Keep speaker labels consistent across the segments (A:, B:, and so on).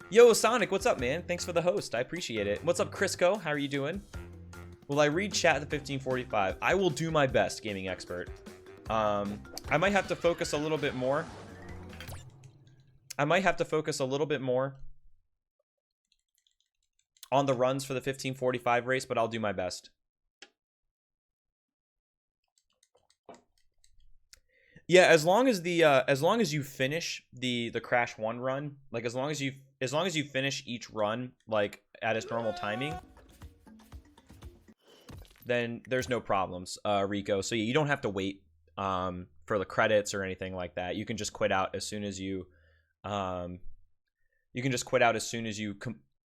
A: Yo, Sonic, what's up, man? Thanks for the host. I appreciate it. What's up, Crisco? How are you doing? Will I read chat at the 1545? I will do my best, gaming expert. I might have to focus a little bit more. On the runs for the 1545 race, but I'll do my best. Yeah, as long as you finish the Crash 1 run, like as long as you finish each run like at its normal timing, then there's no problems, Rico. So you don't have to wait for the credits or anything like that. You can just quit out as soon as you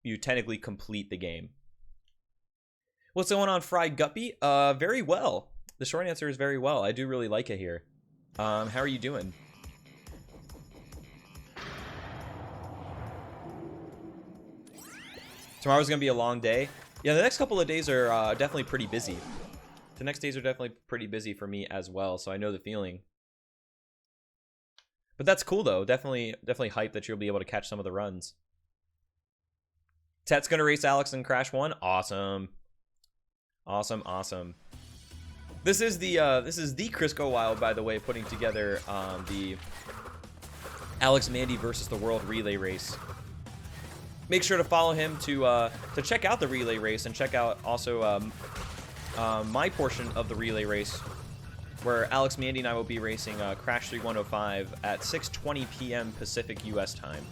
A: you technically complete the game. What's going on, Fried Guppy? Very well. The short answer is very well. I do really like it here. How are you doing? Tomorrow's gonna be a long day. Yeah, the next couple of days are definitely pretty busy. The next days are definitely pretty busy for me as well, so I know the feeling. But that's cool though. Definitely hyped that you'll be able to catch some of the runs. Tet's gonna race Alex in Crash 1. Awesome. Awesome. This is the Crisco Wild, by the way, putting together the Alex Mandy versus the World Relay Race. Make sure to follow him to check out the relay race and check out also my portion of the relay race, where Alex Mandy and I will be racing Crash 3105 at 6:20 p.m. Pacific U.S. time.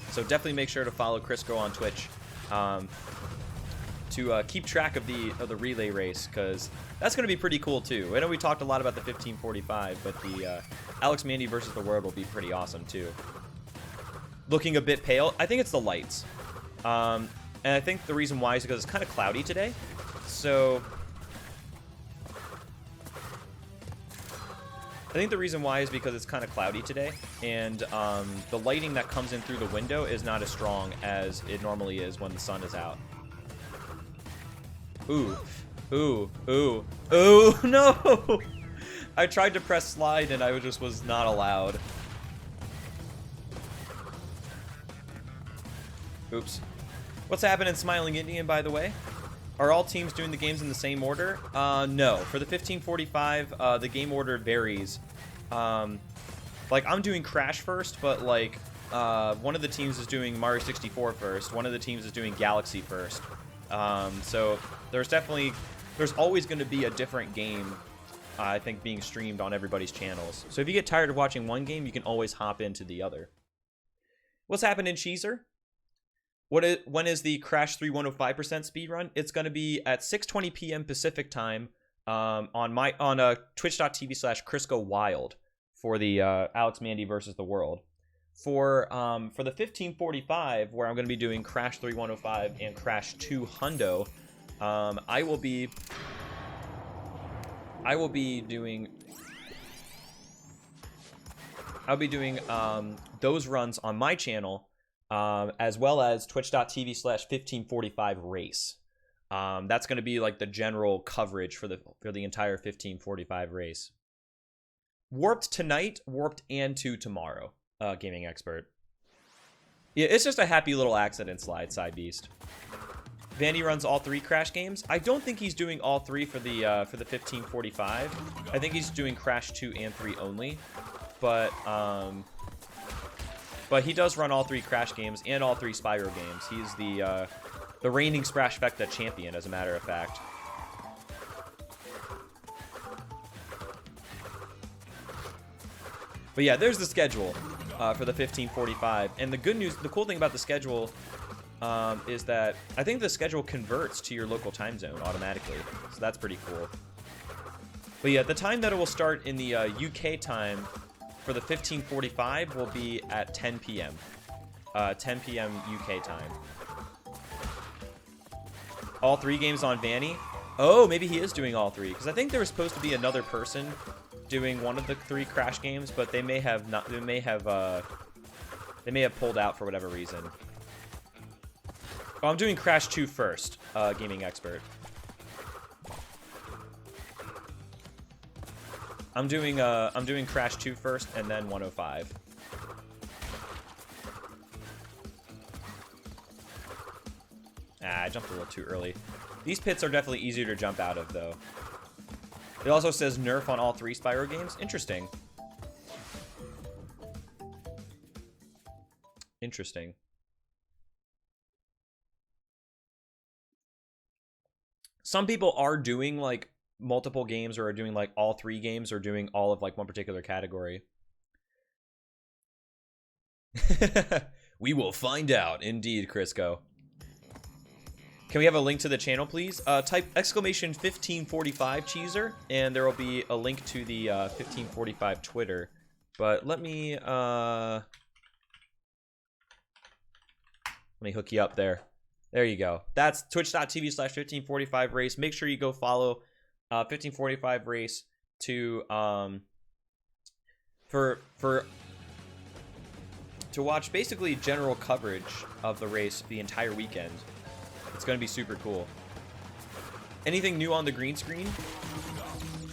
A: So definitely make sure to follow Crisco on Twitch to keep track of the relay race, because that's going to be pretty cool too. I know we talked a lot about the 1545, but the Alex Mandy versus the World will be pretty awesome too. Looking a bit pale. I think it's the lights. And I think the reason why is because it's kind of cloudy today. So I think the reason why is because it's kind of cloudy today, and the lighting that comes in through the window is not as strong as it normally is when the sun is out. Ooh, no! I tried to press slide and I just was not allowed. Oops. What's happening, Smiling Indian, by the way? Are all teams doing the games in the same order? No. For the 1545, the game order varies. Like, I'm doing Crash first, but, like, one of the teams is doing Mario 64 first. One of the teams is doing Galaxy first. So there's always going to be a different game, I think, being streamed on everybody's channels. So if you get tired of watching one game, you can always hop into the other. What's happening, Cheezer? When is the Crash 3105% speedrun? It's going to be at 6:20 p.m. Pacific time on twitch.tv/CriscoWild for the Alex Mandy versus the World. For the 1545, where I'm going to be doing Crash 3105 and Crash 2 Hundo, I'll be doing those runs on my channel, as well as twitch.tv/1545race. That's going to be like the general coverage for the entire 1545 race. Warped tonight, Warped and 2 tomorrow. Gaming expert. Yeah, it's just a happy little accident slide, Side Beast. Vandy runs all 3 Crash games. I don't think he's doing all 3 for the 1545. I think he's doing Crash 2 and 3 only. But he does run all 3 Crash games and all 3 Spyro games. He's the reigning Sprashfecta champion, as a matter of fact. But yeah, there's the schedule for the 1545. And the good news, the cool thing about the schedule is that I think the schedule converts to your local time zone automatically. So that's pretty cool. But yeah, the time that it will start in the UK time for the 1545 will be at 10 p.m. 10 p.m. UK time. All 3 games on Vanny? Oh, maybe he is doing all 3. Because I think there was supposed to be another person doing one of the 3 Crash games, but they may have not. They may have pulled out for whatever reason. Oh, I'm doing Crash 2 first, gaming expert. I'm doing Crash 2 first, and then 105. Ah, I jumped a little too early. These pits are definitely easier to jump out of, though. It also says nerf on all 3 Spyro games. Interesting. Interesting. Some people are doing, like, multiple games, or are doing, like, all 3 games, or doing all of, like, one particular category. We will find out. Indeed, Crisco. Can we have a link to the channel, please? Type exclamation 1545 Cheeser, and there will be a link to the 1545 Twitter. But let me hook you up there. There you go. That's twitch.tv/1545race. Make sure you go follow 1545 race to to watch basically general coverage of the race the entire weekend. It's going to be super cool. Anything new on the green screen?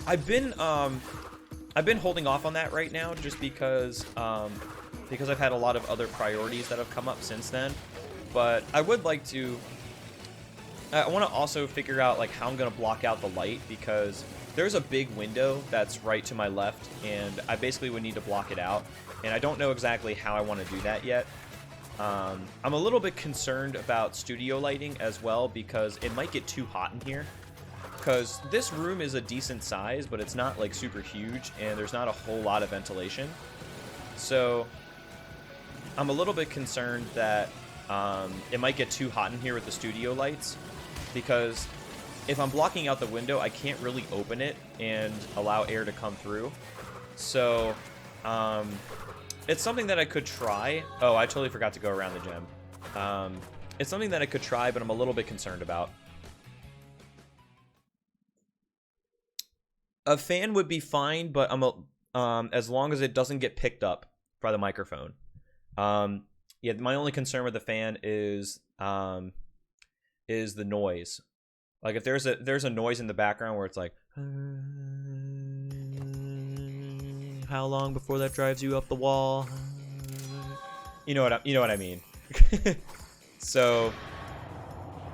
A: I've been holding off on that right now just because I've had a lot of other priorities that have come up since then. But I would like to. I want to also figure out like how I'm going to block out the light, because there's a big window that's right to my left, and I basically would need to block it out. And I don't know exactly how I want to do that yet. I'm a little bit concerned about studio lighting as well, because it might get too hot in here. Because this room is a decent size, but it's not like super huge, and there's not a whole lot of ventilation. So I'm a little bit concerned that it might get too hot in here with the studio lights, because if I'm blocking out the window, I can't really open it and allow air to come through. So it's something that I could try. Oh, I totally forgot to go around the gem. It's something that I could try, but I'm a little bit concerned about. A fan would be fine, but as long as it doesn't get picked up by the microphone. Yeah, my only concern with the fan is the noise. Like if there's a noise in the background where it's like, how long before that drives you up the wall? You know what I mean. So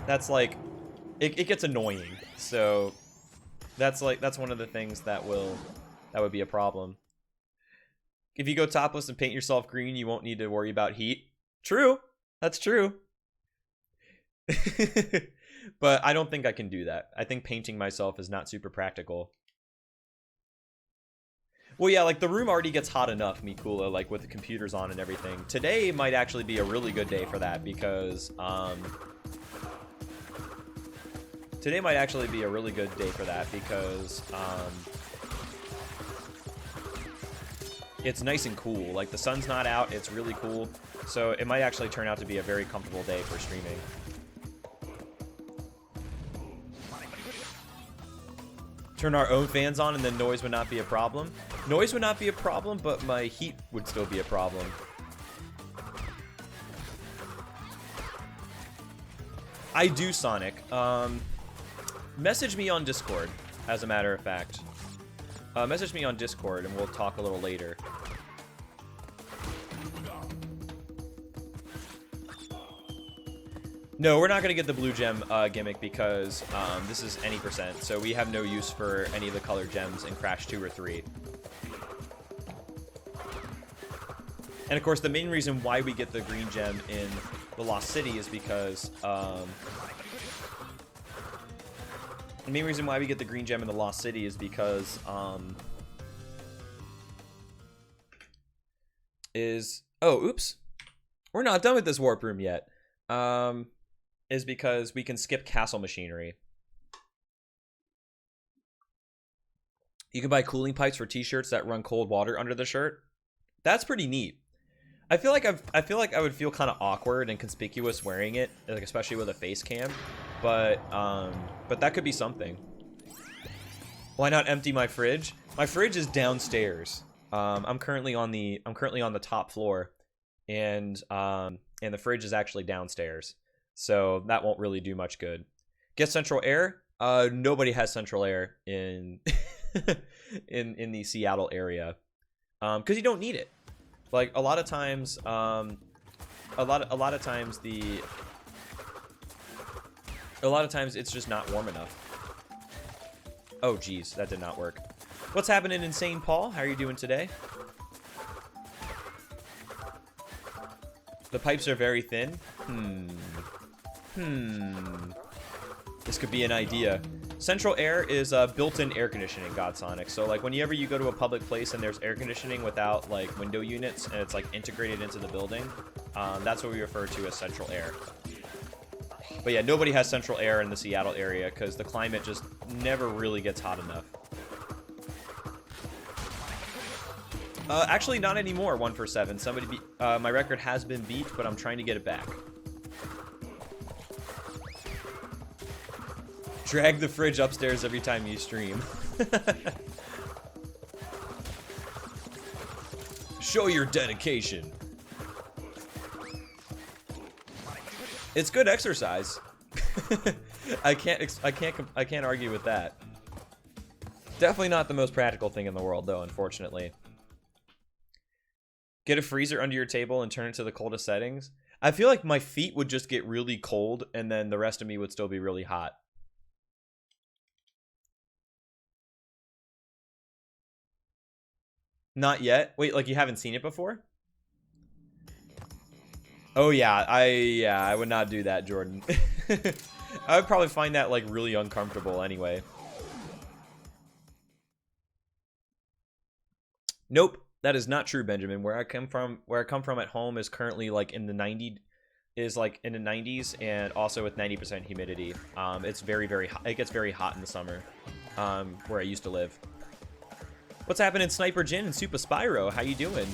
A: that's like it gets annoying. So that's one of the things that would be a problem. If you go topless and paint yourself green, you won't need to worry about heat. True. That's true. But I don't think I can do that. I think painting myself is not super practical. Well, yeah, like the room already gets hot enough, Mikula, like with the computers on and everything. Today might actually be a really good day for that, because it's nice and cool. Like the sun's not out, it's really cool. So it might actually turn out to be a very comfortable day for streaming. Turn our own fans on and then noise would not be a problem. Noise would not be a problem, but my heat would still be a problem. I do, Sonic. Message me on Discord, as a matter of fact. Message me on Discord and we'll talk a little later. No, we're not going to get the blue gem gimmick, because this is any percent, so we have no use for any of the colored gems in Crash 2 or 3. And of course, the main reason why we get the green gem in the Lost City is because the main reason why we get the green gem in the Lost City is because oh, oops, we're not done with this warp room yet. Is because we can skip castle machinery. You can buy cooling pipes for t-shirts that run cold water under the shirt. That's pretty neat. I feel like I would feel kind of awkward and conspicuous wearing it, like especially with a face cam. But that could be something. Why not empty my fridge? My fridge is downstairs. I'm currently on the top floor, and the fridge is actually downstairs. So that won't really do much good. Get central air? Nobody has central air in in the Seattle area, because you don't need it. Like a lot of times it's just not warm enough. Oh geez, that did not work. What's happening, Insane Paul? How are you doing today? The pipes are very thin. This could be an idea. Central air is built-in air conditioning, Godsonic. So like whenever you go to a public place and there's air conditioning without like window units and it's like integrated into the building, that's what we refer to as central air. But yeah, nobody has central air in the Seattle area because the climate just never really gets hot enough. Actually, not anymore. 1 for 7. Somebody beat. My record has been beat, but I'm trying to get it back. Drag the fridge upstairs every time you stream. Show your dedication. It's good exercise. I can't argue with that. Definitely not the most practical thing in the world, though, unfortunately. Get a freezer under your table and turn it to the coldest settings. I feel like my feet would just get really cold, and then the rest of me would still be really hot. Not yet. Wait, like you haven't seen it before? Oh yeah, I would not do that, Jordan. I would probably find that like really uncomfortable anyway. Nope, that is not true, Benjamin. Where I come from at home is currently like in the 90s and also with 90% humidity. It's very hot. It gets very hot in the summer. Where I used to live. What's happening, Sniper Jin and Super Spyro? How you doing?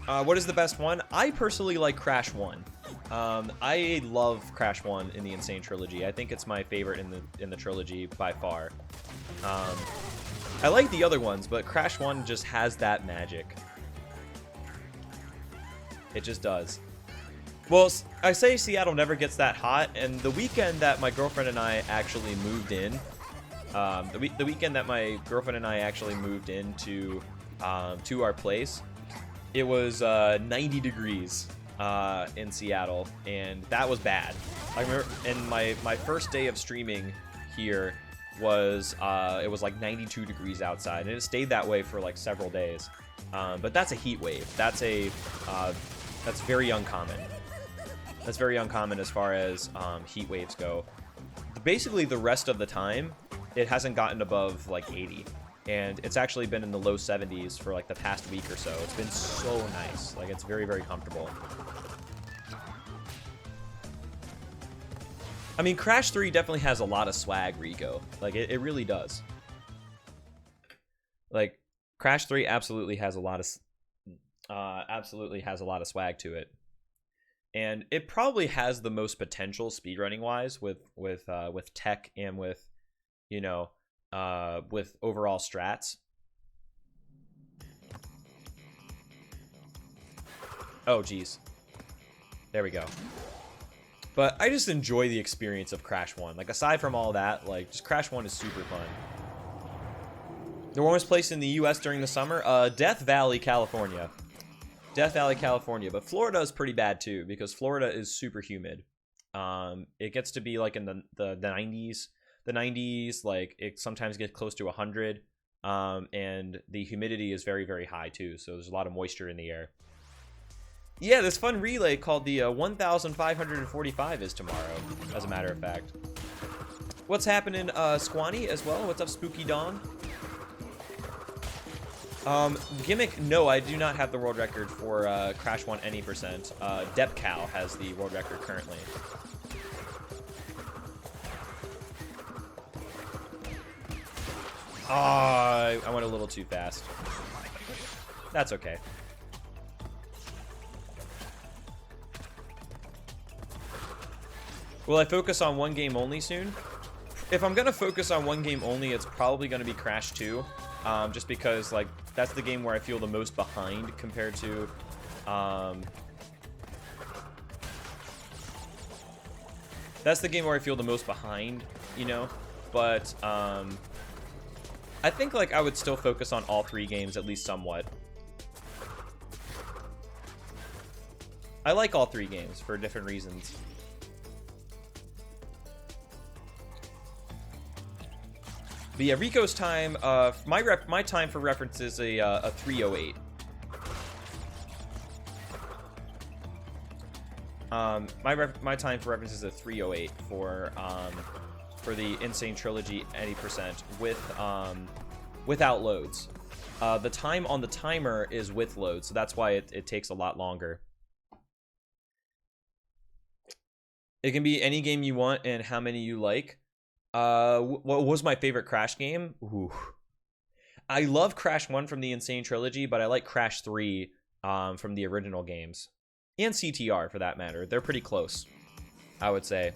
A: What is the best one? I personally like Crash 1. I love Crash 1 in the Insane Trilogy. I think it's my favorite in the trilogy by far. I like the other ones, but Crash 1 just has that magic. It just does. Well, I say Seattle never gets that hot, and the weekend that my girlfriend and I actually moved in, the weekend that my girlfriend and I actually moved into to our place, it was 90 degrees in Seattle, and that was bad. I remember, and my first day of streaming here was it was like 92 degrees outside, and it stayed that way for like several days. But that's a heat wave. That's very uncommon. That's very uncommon as far as heat waves go. Basically, the rest of the time, it hasn't gotten above like 80. And it's actually been in the low 70s for like the past week or so. It's been so nice. Like, it's very comfortable. I mean, Crash 3 definitely has a lot of swag, Rico. Like, it really does. Like, Crash 3 absolutely has a lot of swag to it. And it probably has the most potential speedrunning wise with tech and with, you know, with overall strats. Oh geez, there we go. But I just enjoy the experience of Crash 1. Like, aside from all that, like, just Crash 1 is super fun. The warmest place in the US during the summer? Death Valley, California. Death Valley, California. But Florida is pretty bad too, because Florida is super humid. It gets to be like in the 90s. The 90s, like, it sometimes gets close to 100. And the humidity is very high too, so there's a lot of moisture in the air. Yeah, this fun relay called the 1545 is tomorrow, as a matter of fact. What's happening, Squani, as well? What's up, Spooky Dawn? Gimmick, no, I do not have the world record for Crash 1 any percent. Depcal has the world record currently. I went a little too fast. That's okay. Will I focus on one game only soon? If I'm gonna focus on one game only, it's probably gonna be Crash 2. Just because, like, that's the game where I feel the most behind compared to, That's the game where I feel the most behind, you know? But, I think, like, I would still focus on all 3 games, at least somewhat. I like all 3 games for different reasons. But yeah, Rico's time, my time for reference is a 3:08. My time for reference is a 3:08 for the Insane Trilogy 80% without loads. The time on the timer is with loads, so that's why it takes a lot longer. It can be any game you want and how many you like. What was my favorite Crash game? Ooh. I love Crash 1 from the Insane Trilogy, but I like Crash 3 from the original games. And CTR, for that matter. They're pretty close, I would say.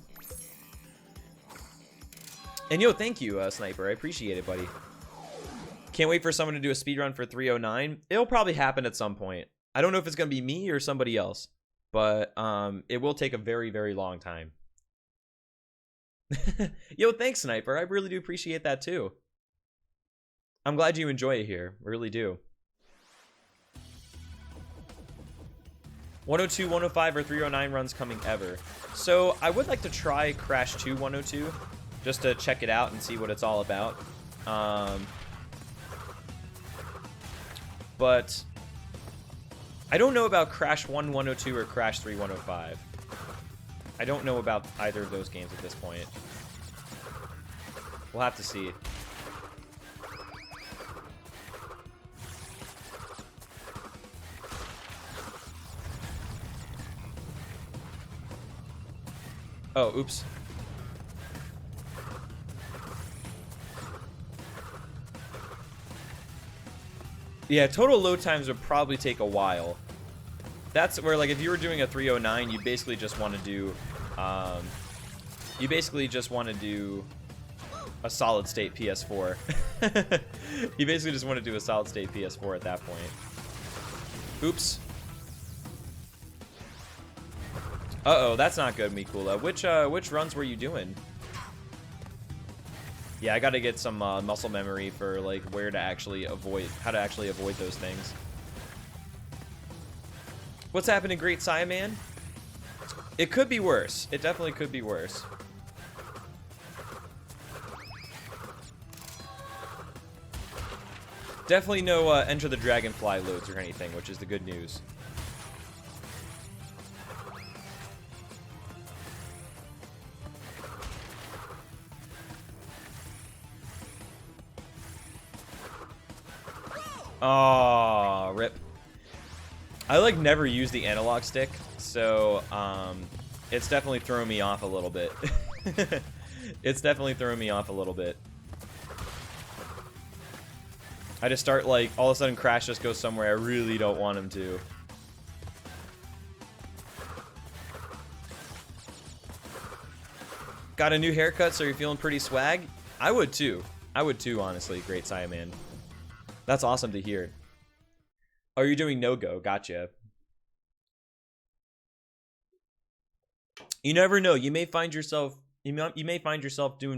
A: And yo, thank you, Sniper. I appreciate it, buddy. Can't wait for someone to do a speedrun for 309. It'll probably happen at some point. I don't know if it's going to be me or somebody else. But it will take a very, very long time. Yo, thanks, Sniper. I really do appreciate that, too. I'm glad you enjoy it here. I really do. 102, 105, or 309 runs coming ever. So I would like to try Crash 2 102 just to check it out and see what it's all about. But I don't know about Crash 1 102 or Crash 3 105. I don't know about either of those games at this point. We'll have to see. Oh, oops. Yeah, total load times would probably take a while. That's where, like, if you were doing a 309, you basically just want to do, a solid state PS4. You basically just want to do a solid state PS4 at that point. Oops. Uh-oh, that's not good, Mikula. Which runs were you doing? Yeah, I gotta get some muscle memory for, like, how to actually avoid those things. What's happening, Great Saiyaman? It could be worse. It definitely could be worse. Definitely no Enter the Dragonfly loads or anything, which is the good news. Oh, rip. I, like, never use the analog stick, so, it's definitely throwing me off a little bit. It's definitely throwing me off a little bit. I just start, like, all of a sudden Crash just goes somewhere I really don't want him to. Got a new haircut, so you're feeling pretty swag? I would too. I would too, honestly, Great Saiyaman. That's awesome to hear. Oh, you're doing no-go. Gotcha. You never know. You may find yourself doing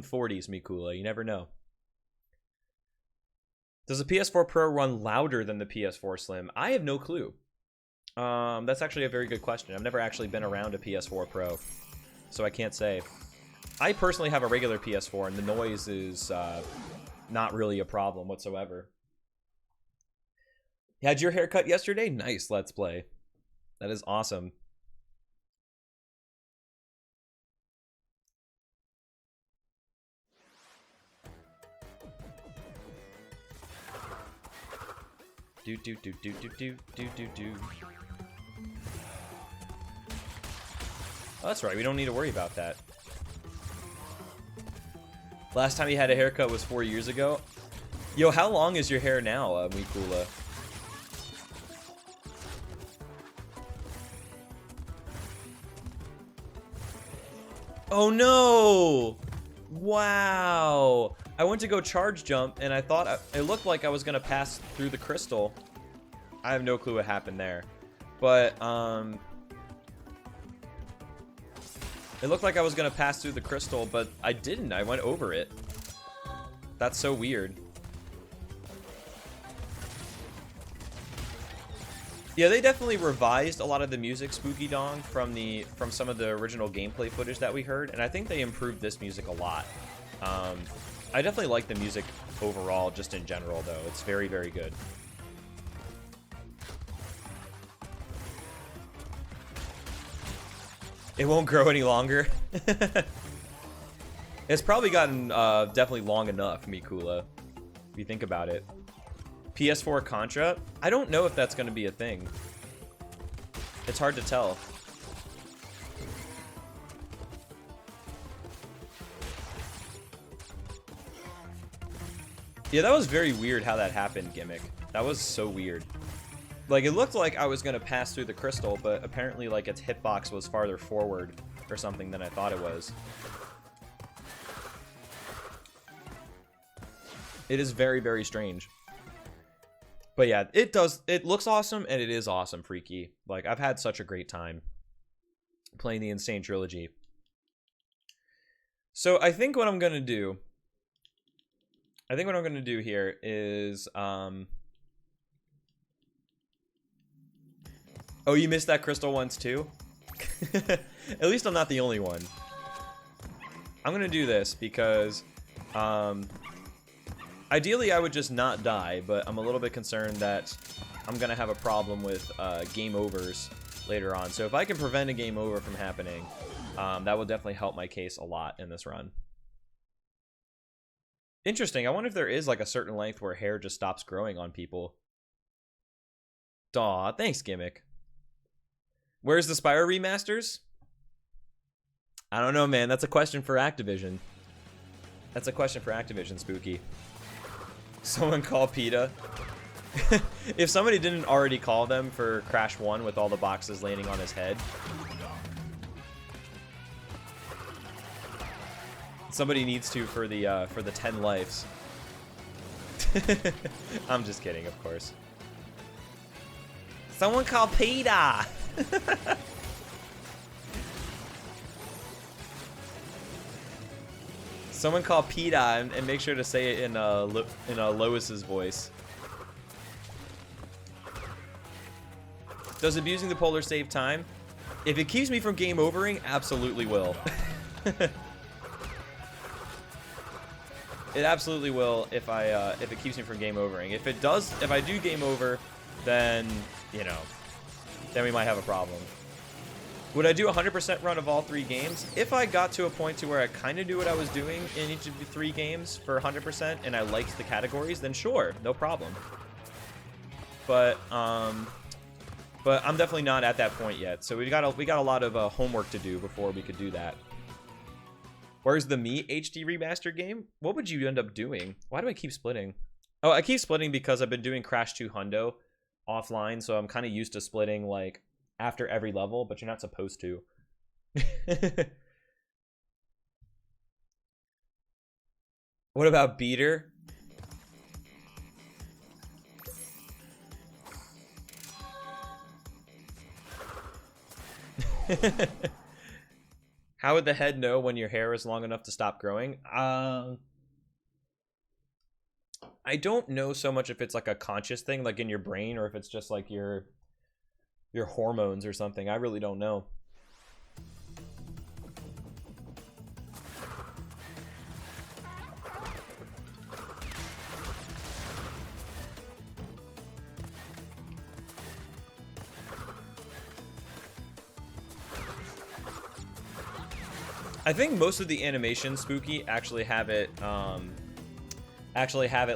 A: 40s, Mikula. You never know. Does the PS4 Pro run louder than the PS4 Slim? I have no clue. That's actually a very good question. I've never actually been around a PS4 Pro, so I can't say. I personally have a regular PS4, and the noise is not really a problem whatsoever. You had your haircut yesterday? Nice, Let's Play. That is awesome. Do do do do do do do do do. Oh, that's right. We don't need to worry about that. Last time you had a haircut was 4 years ago. Yo, how long is your hair now, Mikula? Oh no! Wow! I went to go charge jump and I thought it looked like I was gonna pass through the crystal. I have no clue what happened there. But, It looked like I was gonna pass through the crystal, but I didn't. I went over it. That's so weird. Yeah, they definitely revised a lot of the music, Spooky Dong, from some of the original gameplay footage that we heard, and I think they improved this music a lot. I definitely like the music overall, just in general, though. It's very, very good. It won't grow any longer. It's probably gotten definitely long enough, Mikula, if you think about it. PS4 Contra? I don't know if that's going to be a thing. It's hard to tell. Yeah, that was very weird how that happened, Gimmick. That was so weird. Like, it looked like I was going to pass through the crystal, but apparently, like, its hitbox was farther forward or something than I thought it was. It is very, very strange. But yeah, it looks awesome, and it is awesome, Freaky. Like, I've had such a great time playing the Insane Trilogy. So, I think what I'm going to do... here is... Oh, you missed that crystal once, too? At least I'm not the only one. I'm going to do this because... ideally, I would just not die, but I'm a little bit concerned that I'm going to have a problem with game overs later on. So if I can prevent a game over from happening, that will definitely help my case a lot in this run. Interesting. I wonder if there is like a certain length where hair just stops growing on people. Aw, thanks, Gimmick. Where's the Spyro remasters? I don't know, man. That's a question for Activision. That's a question for Activision, Spooky. Someone call PETA. If somebody didn't already call them for Crash 1 with all the boxes landing on his head. Somebody needs to for the 10 lives. I'm just kidding, of course. Someone call PETA. Someone call PETA and make sure to say it in Lois's voice. Does abusing the polar save time? If it keeps me from game overing, absolutely will. It absolutely will if it keeps me from game overing. If it does, if I do game over, then you know, then we might have a problem. Would I do a 100% run of all 3 games? If I got to a point to where I kind of knew what I was doing in each of the 3 games for 100% and I liked the categories, then sure, no problem. But I'm definitely not at that point yet. So we got a lot of homework to do before we could do that. Where's the Me HD remaster game? What would you end up doing? Why do I keep splitting? Oh, I keep splitting because I've been doing Crash 2 Hundo offline, so I'm kind of used to splitting like after every level, but you're not supposed to. What about Beater? How would the head know when your hair is long enough to stop growing? I don't know so much if it's like a conscious thing, like in your brain, or if it's just like your hormones or something. I really don't know. I think most of the animations, Spooky, actually have it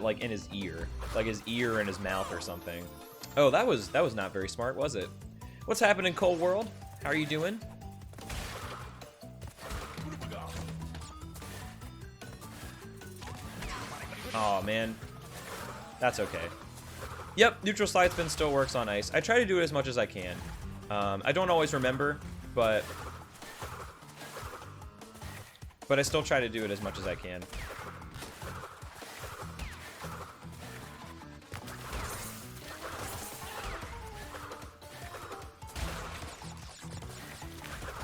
A: like in his ear, like his ear and his mouth or something. Oh, that was not very smart, was it? What's happening, Cold World? How are you doing? Oh man, that's okay. Yep, neutral slide spin still works on ice. I try to do it as much as I can. I don't always remember, but I still try to do it as much as I can.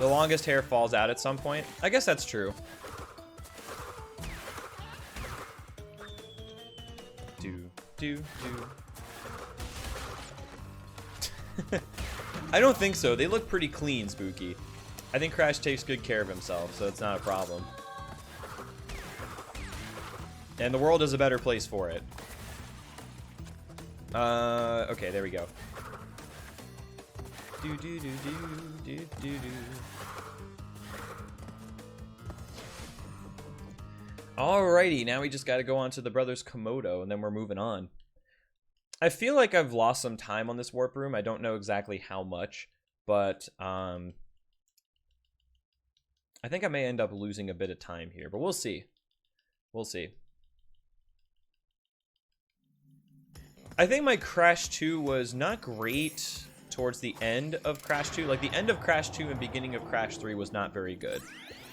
A: The longest hair falls out at some point. I guess that's true. Do. I don't think so. They look pretty clean, Spooky. I think Crash takes good care of himself, so it's not a problem. And the world is a better place for it. Okay, there we go. Alrighty, now we just gotta go on to the Brothers Komodo, and then we're moving on. I feel like I've lost some time on this warp room. I don't know exactly how much, but I think I may end up losing a bit of time here, but we'll see. We'll see. I think my Crash 2 was not great towards the end of Crash 2. Like, the end of Crash 2 and beginning of Crash 3 was not very good.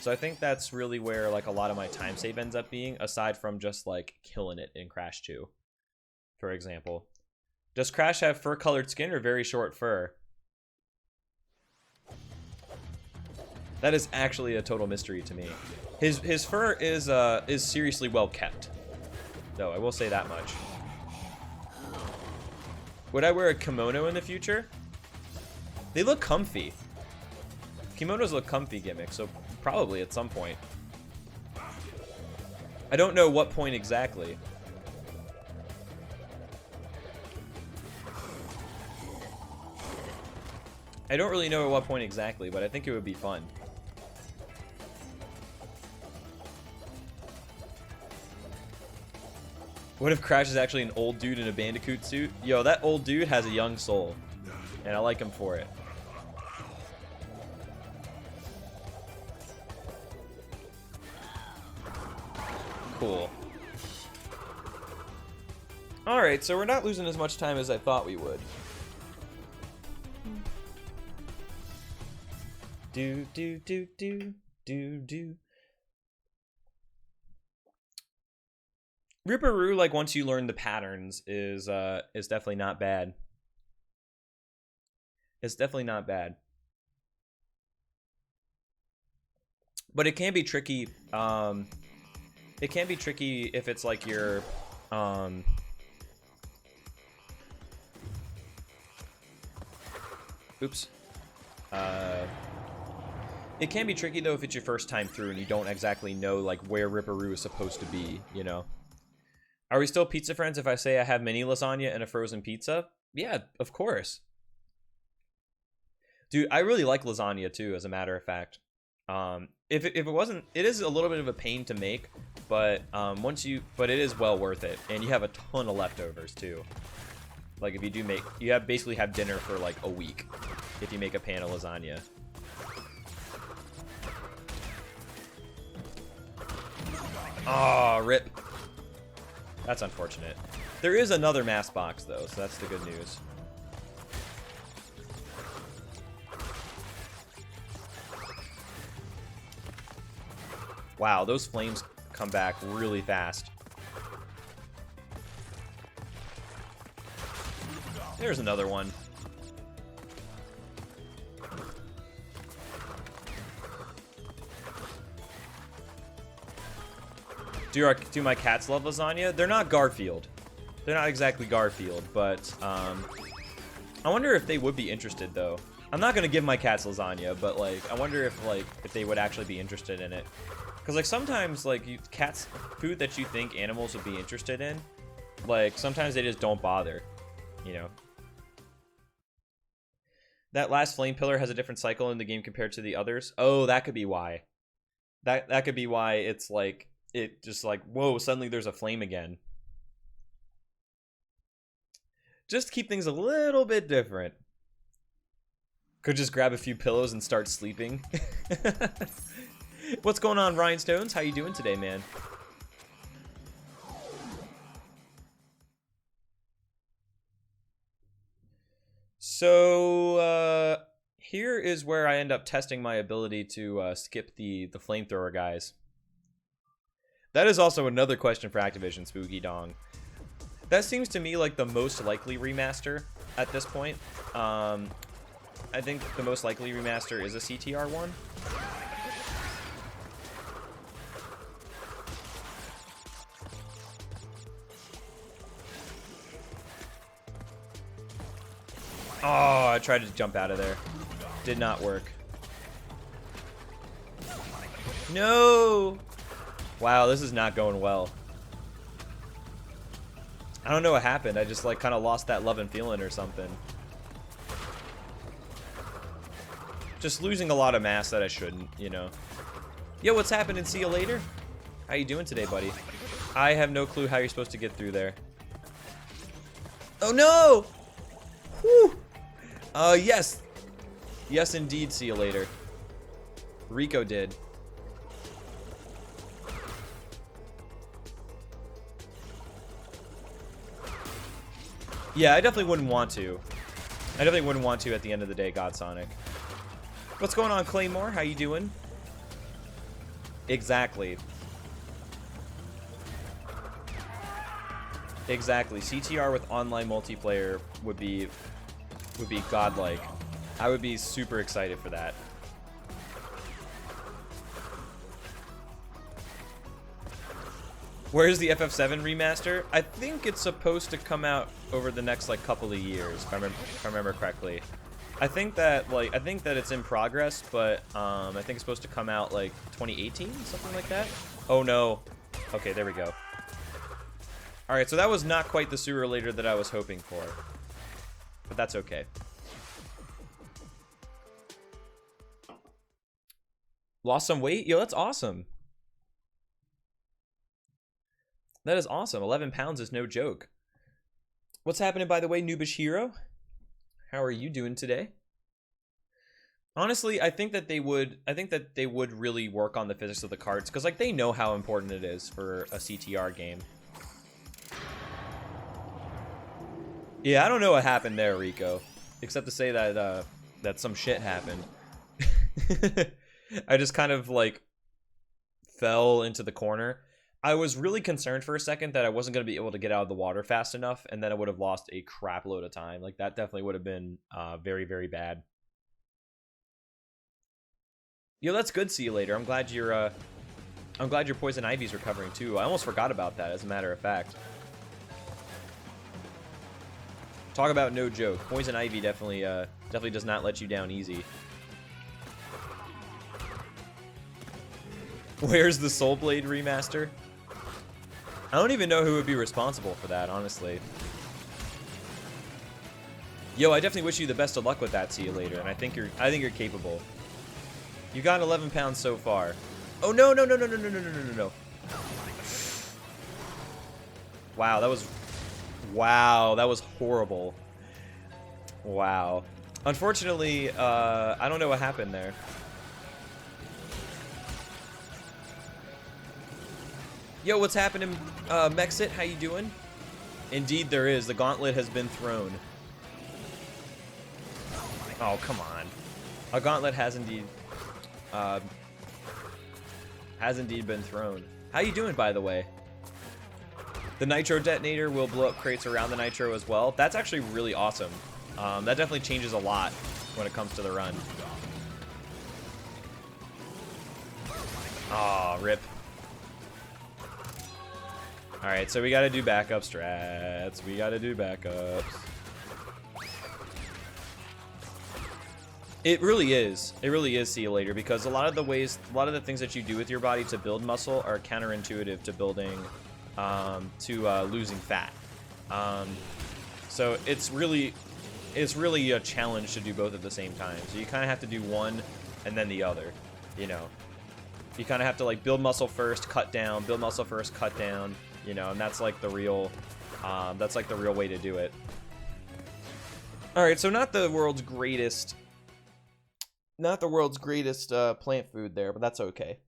A: So I think that's really where, like, a lot of my time save ends up being, aside from just, like, killing it in Crash 2, for example. Does Crash have fur-colored skin or very short fur? That is actually a total mystery to me. His fur is seriously well kept, though. I will say that much. Would I wear a kimono in the future? They look comfy. Kimonos look comfy gimmick, so probably at some point. I don't know what point exactly. I don't really know at what point exactly, but I think it would be fun. What if Crash is actually an old dude in a Bandicoot suit? Yo, that old dude has a young soul, and I like him for it. Cool. Alright, so we're not losing as much time as I thought we would. Do. Ripperoo, like, once you learn the patterns, is definitely not bad. It's definitely not bad. But it can be tricky. It can be tricky if it's like your oops. It can be tricky though if it's your first time through and you don't exactly know like where Ripperoo is supposed to be, you know. Are we still pizza friends if I say I have mini lasagna and a frozen pizza? Yeah, of course. Dude, I really like lasagna too, as a matter of fact. If it wasn't, it is a little bit of a pain to make, but but it is well worth it, and you have a ton of leftovers too. Like if you do make, you basically have dinner for like a week if you make a pan of lasagna. Oh, rip. That's unfortunate. There is another mass box though, so that's the good news. Wow, those flames come back really fast. There's another one. Do my cats love lasagna? They're not Garfield. They're not exactly Garfield, but I wonder if they would be interested though. I'm not gonna give my cats lasagna, but like I wonder if they would actually be interested in it. Because like sometimes like cats, food that you think animals would be interested in, like sometimes they just don't bother, you know. That last flame pillar has a different cycle in the game compared to the others. Oh, that could be why. That could be why it's like it just like, whoa, suddenly there's a flame again. Just keep things a little bit different. Could just grab a few pillows and start sleeping. What's going on, Rhinestones? How you doing today, man? So, here is where I end up testing my ability to skip the flamethrower guys. That is also another question for Activision, Spooky Dong. That seems to me like the most likely remaster at this point. I think the most likely remaster is a CTR one. Oh, I tried to jump out of there. Did not work. No! Wow, this is not going well. I don't know what happened. I just like kind of lost that love and feeling or something. Just losing a lot of mass that I shouldn't, you know. Yo, what's happening? See you later. How you doing today, buddy? I have no clue how you're supposed to get through there. Oh no! Whew! Yes. Yes, indeed, see you later. Rico did. Yeah, I definitely wouldn't want to. I definitely wouldn't want to at the end of the day, Godsonic. What's going on, Claymore? How you doing? Exactly. Exactly. CTR with online multiplayer would be godlike. I would be super excited for that. Where's the FF7 remaster? I think it's supposed to come out over the next like couple of years, if I remember correctly. I think that it's in progress, but I think it's supposed to come out like 2018, something like that. Oh no. Okay, there we go. All right, so that was not quite the sewer relator that I was hoping for, but that's okay. Lost some weight? Yo, that's awesome. That is awesome. 11 pounds is no joke. What's happening, by the way, Noobish Hero? How are you doing today? Honestly, I think that they would really work on the physics of the carts, because like they know how important it is for a CTR game. Yeah, I don't know what happened there, Rico, except to say that that some shit happened. I just kind of like fell into the corner. I was really concerned for a second that I wasn't going to be able to get out of the water fast enough, and then I would have lost a crap load of time. Like, that definitely would have been very, very bad. Yo, that's good. See you later. I'm glad your Poison Ivy's recovering, too. I almost forgot about that, as a matter of fact. Talk about no joke. Poison Ivy definitely does not let you down easy. Where's the Soul Blade remaster? I don't even know who would be responsible for that, honestly. Yo, I definitely wish you the best of luck with that. See you later, and I think you're capable. You got 11 pounds so far. Oh no no no no no no no no no no! Wow, that was horrible. Wow. Unfortunately, I don't know what happened there. Yo, what's happening, Mexit? How you doing? Indeed there is. The gauntlet has been thrown. Oh, come on. A gauntlet has indeed been thrown. How you doing, by the way? The Nitro Detonator will blow up crates around the Nitro as well. That's actually really awesome. That definitely changes a lot when it comes to the run. Aw, rip. Alright, so we gotta do backup strats. We gotta do backups. It really is. It really is, see you later, because a lot of the things that you do with your body to build muscle are counterintuitive to building, losing fat. So it's really a challenge to do both at the same time. So you kind of have to do one and then the other, you know. You kind of have to like build muscle first, cut down, build muscle first, cut down, you know, and that's like the real way to do it. All right, so not the world's greatest plant food there, but that's okay.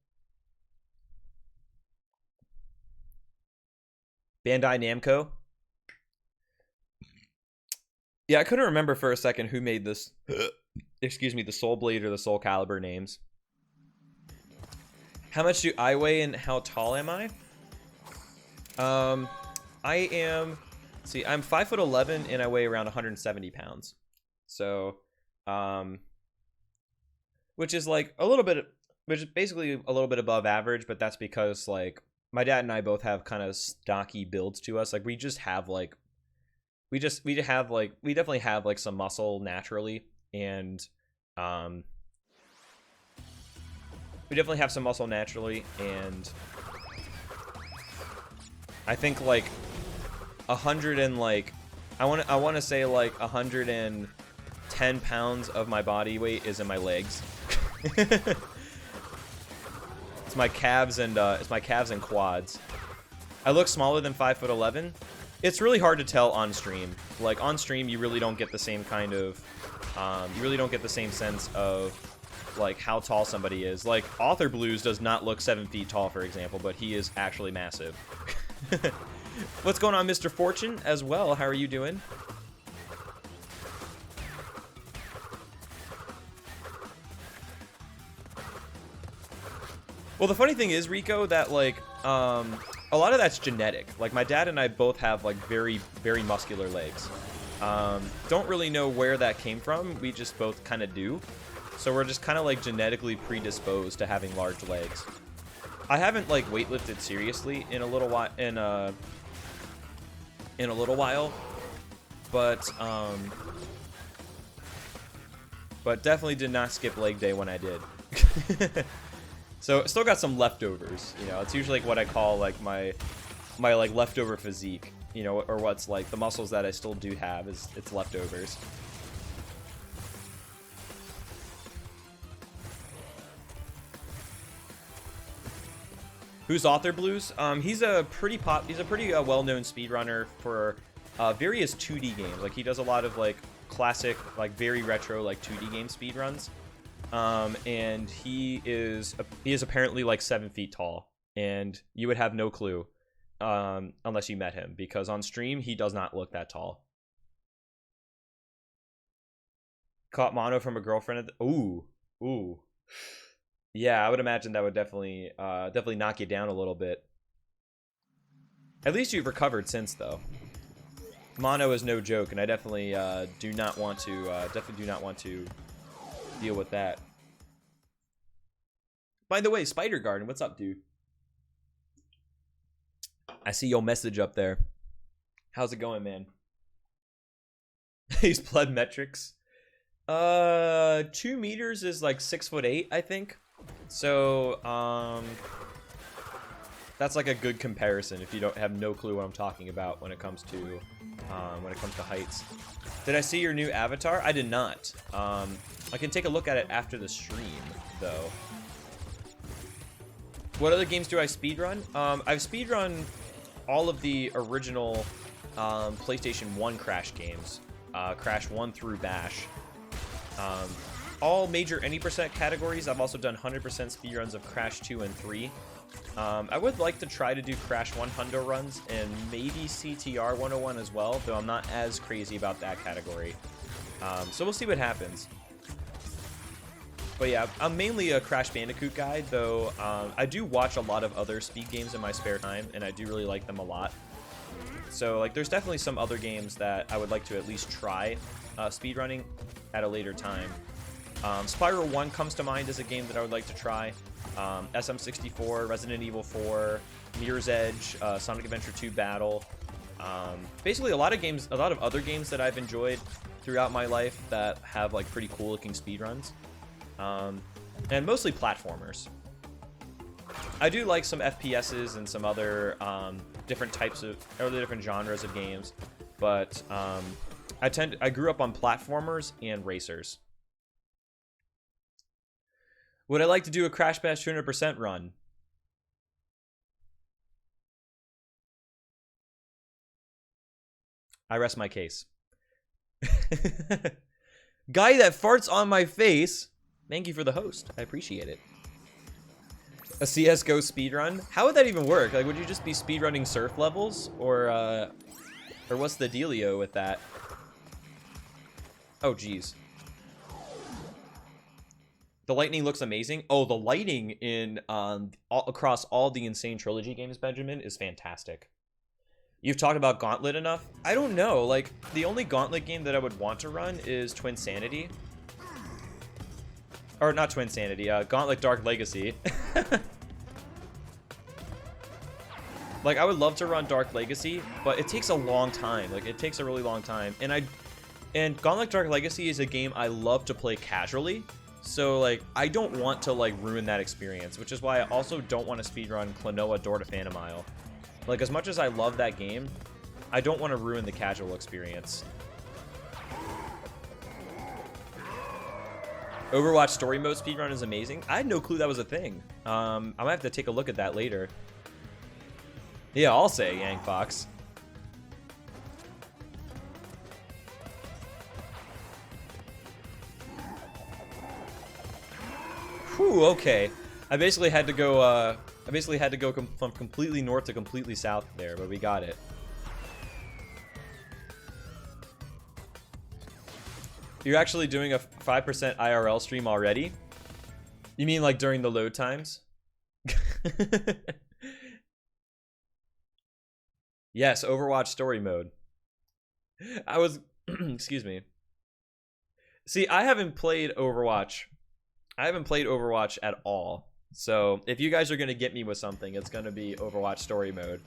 A: Bandai Namco. Yeah, I couldn't remember for a second who made this. Excuse me, the Soul Blade or the Soul Calibur names. How much do I weigh and how tall am I? I am. See, I'm 5'11" and I weigh around 170 pounds. So, which is like a little bit, which is basically a little bit above average, but that's because like my dad and I both have kind of stocky builds to us. Like we just have like, we definitely have like some muscle naturally, and we definitely have some muscle naturally, and I think like 100 and like I want to say like 110 pounds of my body weight is in my legs. It's my calves and quads. I look smaller than 5'11". It's really hard to tell on stream. Like on stream, you really don't get the same kind of, you really don't get the same sense of like how tall somebody is. Like Author Blues does not look 7 feet tall, for example, but he is actually massive. What's going on, Mr. Fortune, as well? How are you doing? Well, the funny thing is, Rico, that like a lot of that's genetic. Like my dad and I both have like very, very muscular legs. Don't really know where that came from. We just both kind of do. So we're just kind of like genetically predisposed to having large legs. I haven't like weightlifted seriously in a little while, but definitely did not skip leg day when I did. So still got some leftovers, you know. It's usually like what I call like my like leftover physique, you know, or what's like the muscles that I still do have is it's leftovers. Who's Author Blues? He's a pretty well-known speedrunner for various 2D games. Like he does a lot of like classic, like very retro, like 2D game speedruns. And he is apparently like 7 feet tall, and you would have no clue unless you met him, because on stream he does not look that tall. Caught mono from a girlfriend. Ooh. Yeah, I would imagine that would definitely knock you down a little bit. At least you've recovered since, though. Mono is no joke, and I definitely do not want to deal with that. By the way, Spider Garden, what's up, dude? I see your message up there. How's it going, man? He's pleb metrics. 2 meters is like 6'8", I think. So that's like a good comparison if you don't have no clue what I'm talking about when it comes to heights. Did I see your new avatar? I did not. I can take a look at it after the stream, though. What other games do I speedrun? I've speedrun all of the original PlayStation 1 Crash games. Crash 1 through Bash. All major any percent categories. I've also done 100% speedruns of Crash 2 and 3. I would like to try to do Crash 100 runs and maybe CTR 101 as well, though I'm not as crazy about that category. So we'll see what happens. But yeah, I'm mainly a Crash Bandicoot guy, though I do watch a lot of other speed games in my spare time, and I do really like them a lot. So like, there's definitely some other games that I would like to at least try speedrunning at a later time. Spyro 1 comes to mind as a game that I would like to try. SM64, Resident Evil 4, Mirror's Edge, Sonic Adventure 2 Battle. Basically a lot of other games that I've enjoyed throughout my life that have like pretty cool looking speedruns. And mostly platformers. I do like some FPSs and some other different genres of games, but I grew up on platformers and racers. Would I like to do a Crash Bash 200% run? I rest my case. Guy that farts on my face. Thank you for the host. I appreciate it. A CSGO speedrun? How would that even work? Like, would you just be speedrunning surf levels? Or what's the dealio with that? Oh, geez. The lighting looks amazing. Oh, the lighting in across all the Insane Trilogy games, Benjamin, is fantastic. You've talked about Gauntlet enough? I don't know. Like, the only Gauntlet game that I would want to run is Twin Sanity. Or not Twin Sanity, Gauntlet Dark Legacy. Like, I would love to run Dark Legacy, but it takes a long time. Like, it takes a really long time. And Gauntlet Dark Legacy is a game I love to play casually. So, like, I don't want to, like, ruin that experience, which is why I also don't want to speedrun Klonoa Door to Phantomile. Like, as much as I love that game, I don't want to ruin the casual experience. Overwatch story mode speedrun is amazing. I had no clue that was a thing. I might have to take a look at that later. Yeah, I'll say, Yang Fox. Whew, okay. I basically had to go from completely north to completely south there, but we got it. You're actually doing a 5% IRL stream already? You mean like during the load times? Yes, Overwatch story mode. I was excuse me. See, I haven't played Overwatch. I haven't played Overwatch at all. So, if you guys are going to get me with something, it's going to be Overwatch story mode.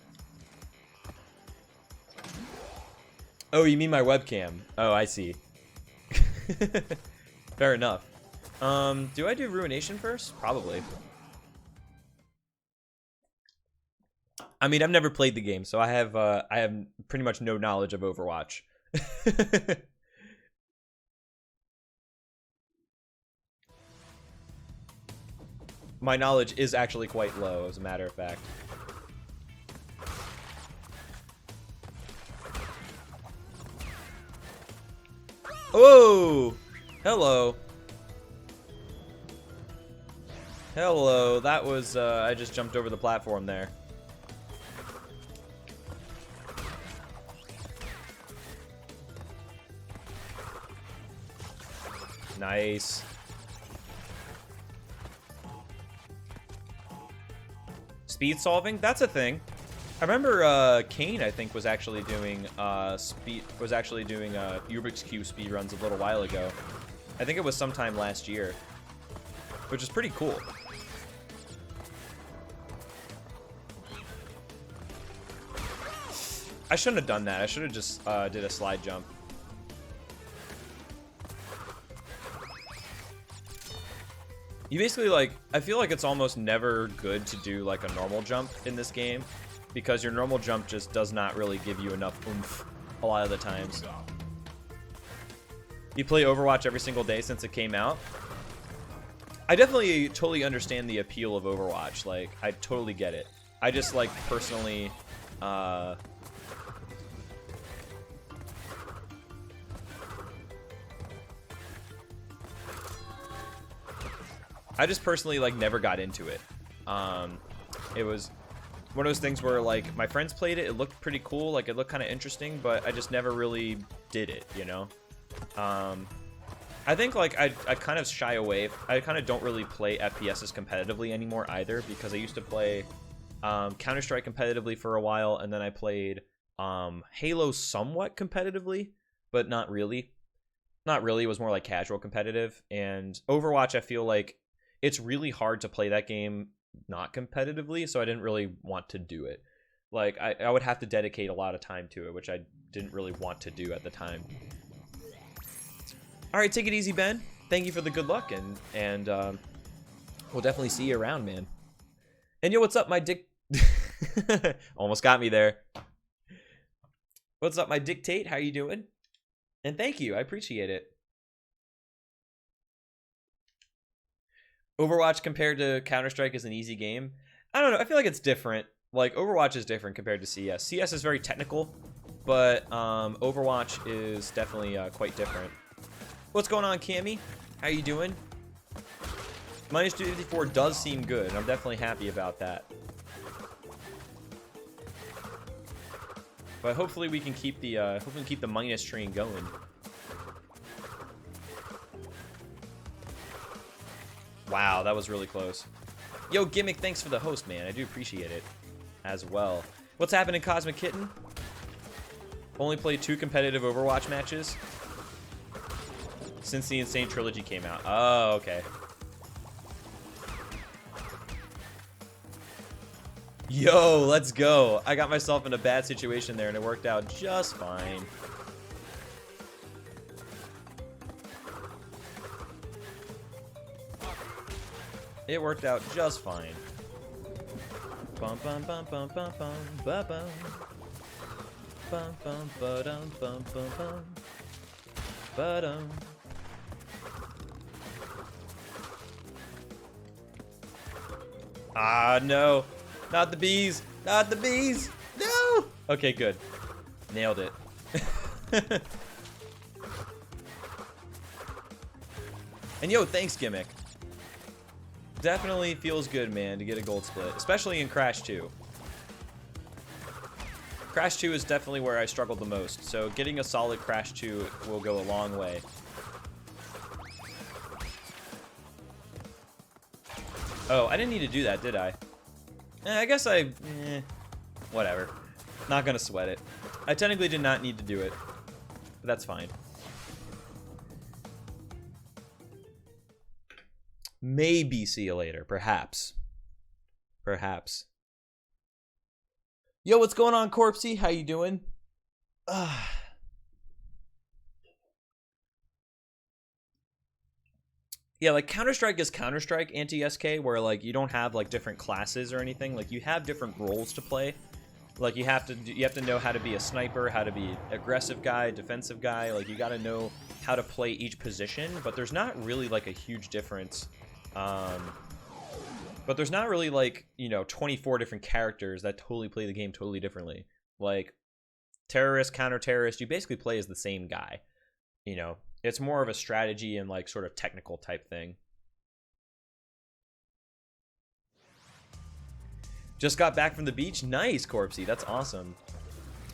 A: Oh, you mean my webcam? Oh, I see. Fair enough. Do I do Ruination first? Probably. I mean, I've never played the game, so I have pretty much no knowledge of Overwatch. My knowledge is actually quite low, as a matter of fact. Oh! Hello. Hello. That was, I just jumped over the platform there. Nice. Speed solving? That's a thing. I remember Kane, I think, was actually doing Rubik's Cube speedruns a little while ago. I think it was sometime last year, which is pretty cool. I shouldn't have done that. I should have just did a slide jump. You basically, like, I feel like it's almost never good to do, like, a normal jump in this game, because your normal jump just does not really give you enough oomph a lot of the times. You play Overwatch every single day since it came out? I definitely totally understand the appeal of Overwatch. Like, I totally get it. I just, like, personally, like, never got into it. It was one of those things where, like, my friends played it, it looked pretty cool, like, it looked kind of interesting, but I just never really did it, you know? I think, like, I kind of shy away. I kind of don't really play FPSs competitively anymore either, because I used to play Counter-Strike competitively for a while, and then I played Halo somewhat competitively, but not really. Not really, it was more like casual competitive, and Overwatch, I feel like it's really hard to play that game not competitively, so I didn't really want to do it. Like, I would have to dedicate a lot of time to it, which I didn't really want to do at the time. Alright, take it easy, Ben. Thank you for the good luck, and we'll definitely see you around, man. And yo, what's up, my dick... Almost got me there. What's up, my dictate? How you doing? And thank you, I appreciate it. Overwatch compared to Counter-Strike is an easy game. I don't know, I feel like it's different. Like, Overwatch is different compared to CS. CS is very technical, but Overwatch is definitely quite different. What's going on, Cammy? How you doing? Minus 254 does seem good, and I'm definitely happy about that. But hopefully we can keep the minus train going. Wow, that was really close. Yo, Gimmick, thanks for the host, man. I do appreciate it as well. What's happening, Cosmic Kitten? Only played 2 competitive Overwatch matches since the Insane Trilogy came out. Oh, okay. Yo, let's go. I got myself in a bad situation there, and it worked out just fine. It worked out just fine. Bum bum bum bum bum bum bum bum bum bum ba-dum bum bum bum ba-dum. Ah, no. Not the bees. Not the bees. No. Okay, good. Nailed it. And yo, thanks, Gimmick. Definitely feels good, man, to get a gold split, especially in Crash 2. Crash 2 is definitely where I struggled the most, so getting a solid Crash 2 will go a long way. Oh, I didn't need to do that, did I? I guess whatever. Not gonna sweat it. I technically did not need to do it, but that's fine. Maybe see you later. Perhaps. Perhaps. Yo, what's going on, Corpsey? How you doing? Yeah, like Counter-Strike is Counter-Strike anti-SK, where like you don't have like different classes or anything. Like you have different roles to play. Like you have to know how to be a sniper, how to be aggressive guy, defensive guy. Like you got to know how to play each position, but there's not really like a huge difference. But there's not really like, you know, 24 different characters that totally play the game totally differently. Like terrorist, counter-terrorist, you basically play as the same guy. You know, it's more of a strategy and like sort of technical type thing. Just got back from the beach. Nice, Corpsey. That's awesome.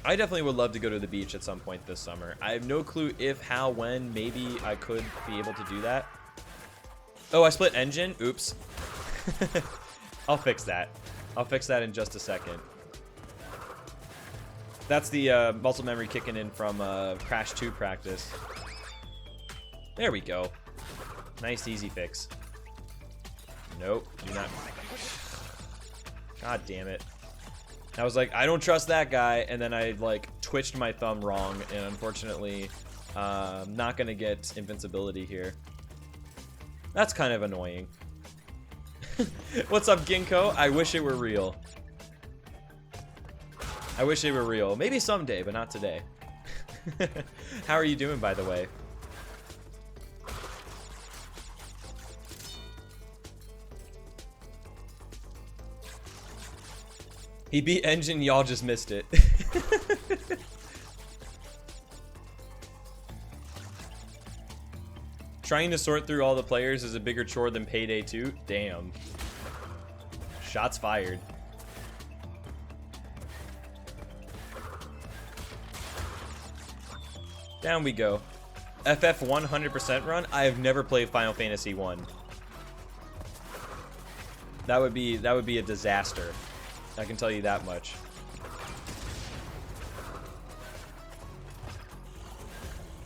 A: I definitely would love to go to the beach at some point this summer. I have no clue if, how, when, maybe I could be able to do that. Oh, I split engine. Oops. I'll fix that. I'll fix that in just a second. That's the muscle memory kicking in from Crash 2 practice. There we go. Nice, easy fix. Nope, do not. God damn it. I was like, I don't trust that guy, and then I like twitched my thumb wrong, and unfortunately, not gonna get invincibility here. That's kind of annoying. What's up, Ginkgo? I wish it were real. I wish it were real. Maybe someday, but not today. How are you doing, by the way? He beat engine, y'all just missed it. Trying to sort through all the players is a bigger chore than Payday 2? Damn. Shots fired. Down we go. FF 100% run? I have never played Final Fantasy 1. That would be a disaster. I can tell you that much.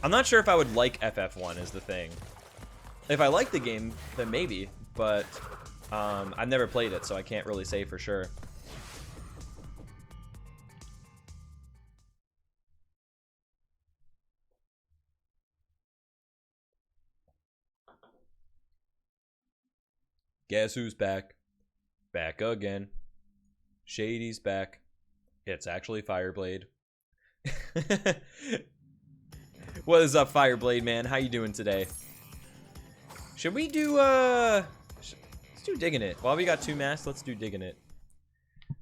A: I'm not sure if I would like FF1 is the thing. If I like the game, then maybe, but I've never played it, so I can't really say for sure. Guess who's back? Back again. Shady's back. It's actually Fireblade. What is up, Fireblade, man? How you doing today? Should we do, let's do Digging It. While we got 2 masks, let's do Digging It.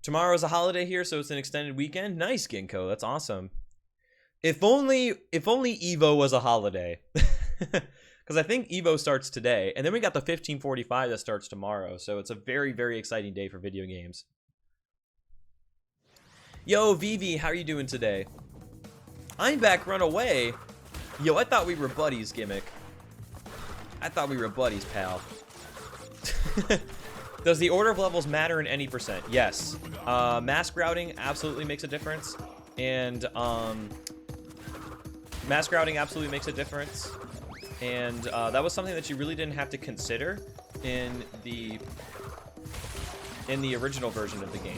A: Tomorrow's a holiday here, so it's an extended weekend. Nice, Ginkgo. That's awesome. If only Evo was a holiday. Because I think Evo starts today, and then we got the 1545 that starts tomorrow, so it's a very, very exciting day for video games. Yo, Vivi, how are you doing today? I'm back, run away. Yo, I thought we were buddies, Gimmick. I thought we were buddies, pal. Does the order of levels matter in any percent? Yes. Mask routing absolutely makes a difference. And, mask routing absolutely makes a difference. And, that was something that you really didn't have to consider in the original version of the game.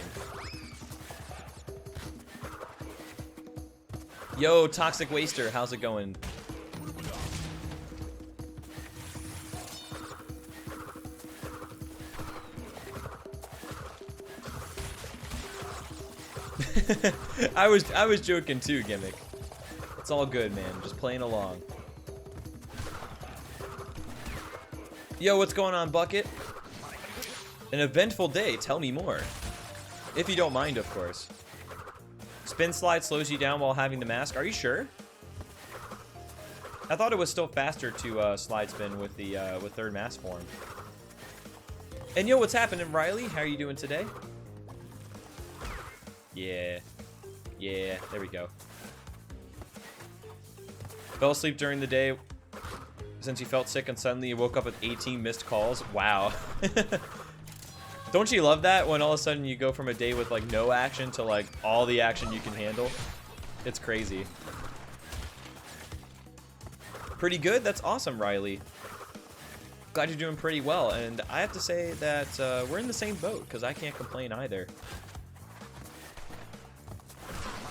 A: Yo, Toxic Waster, how's it going? I was joking too, Gimmick. It's all good, man. Just playing along. Yo, what's going on, Bucket? An eventful day. Tell me more. If you don't mind, of course. Spin slide slows you down while having the mask. Are you sure? I thought it was still faster to slide spin with the with third mask form. And yo, what's happening, Riley? How are you doing today? Yeah. Yeah, there we go. Fell asleep during the day since you felt sick and suddenly you woke up with 18 missed calls. Wow. Don't you love that when all of a sudden you go from a day with like no action to like all the action you can handle? It's crazy. Pretty good? That's awesome, Riley. Glad you're doing pretty well. And I have to say that we're in the same boat because I can't complain either.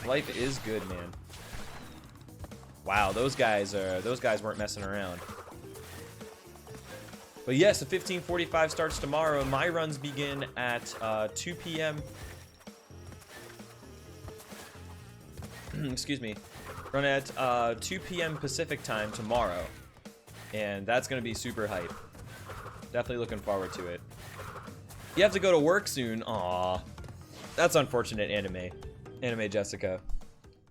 A: Life is good, man. Wow, those guys weren't messing around. But yes, the 15:45 starts tomorrow. My runs begin at 2 p.m. Excuse me. Run at 2 p.m. Pacific time tomorrow. And that's going to be super hype. Definitely looking forward to it. You have to go to work soon. Aw. That's unfortunate, Anime Jessica.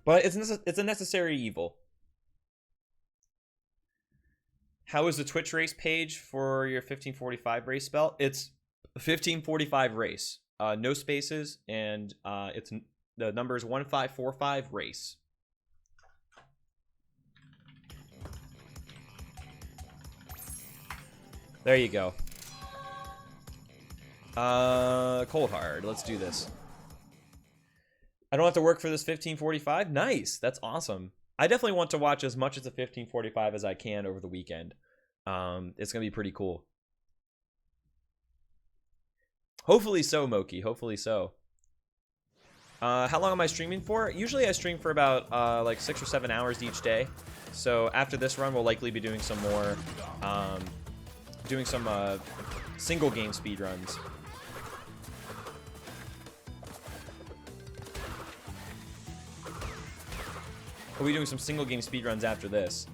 A: But it's a necessary evil. How is the Twitch race page for your 15:45 race spell? It's 15:45 race. No spaces, and the number is 1545 race. There you go. Cold hard. Let's do this. I don't have to work for this 15:45. Nice. That's awesome. I definitely want to watch as much of the 15:45 as I can over the weekend. It's gonna be pretty cool. Hopefully so, Moki. Hopefully so. How long am I streaming for? Usually I stream for about like 6 or 7 hours each day. So after this run, we'll likely be doing some more, single game speedruns. We'll be doing some single game speedruns after this.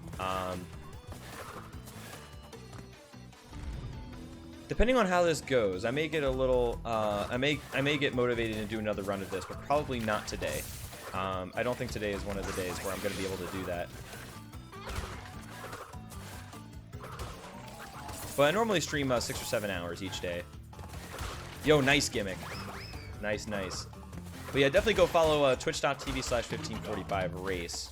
A: Depending on how this goes, I may get a little, I may get motivated to do another run of this, but probably not today. I don't think today is one of the days where I'm going to be able to do that. But I normally stream 6 or 7 hours each day. Yo, nice Gimmick. Nice, nice. But yeah, definitely go follow twitch.tv/1545race.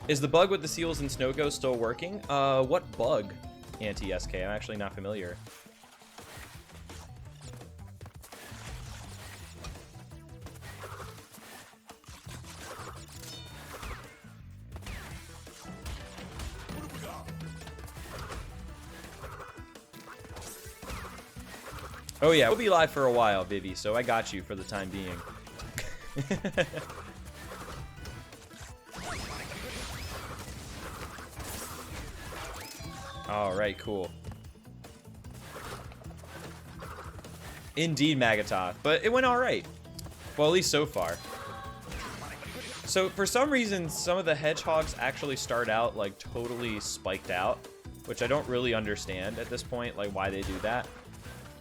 A: Is the bug with the seals and snow ghosts still working? What bug, Anti-SK? I'm actually not familiar. Oh yeah, we'll be live for a while, Vivi, so I got you for the time being. Alright, cool. Indeed, Magatoth. But it went alright. Well, at least so far. So, for some reason, some of the hedgehogs actually start out, like, totally spiked out. Which I don't really understand at this point, like, why they do that.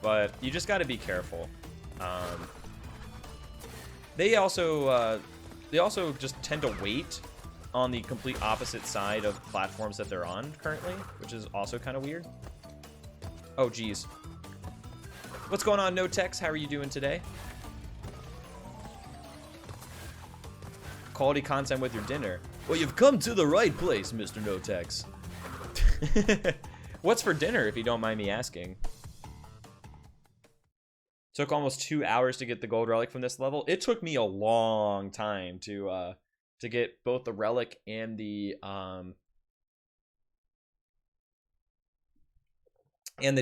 A: But you just gotta be careful. They also just tend to wait on the complete opposite side of platforms that they're on currently, which is also kind of weird. Oh, geez. What's going on, Notex? How are you doing today? Quality content with your dinner. Well, you've come to the right place, Mr. Notex. What's for dinner, if you don't mind me asking? Took almost 2 hours to get the gold relic from this level. It took me a long time to get both the relic and the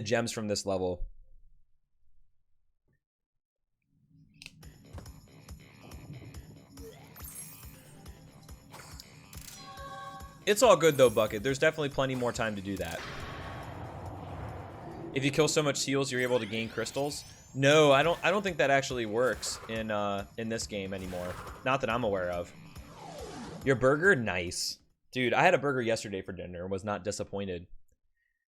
A: gems from this level. It's all good though, Bucket. There's definitely plenty more time to do that. If you kill so much seals, you're able to gain crystals. No, I don't think that actually works in this game anymore. Not that I'm aware of. Your burger? Nice. Dude, I had a burger yesterday for dinner and was not disappointed.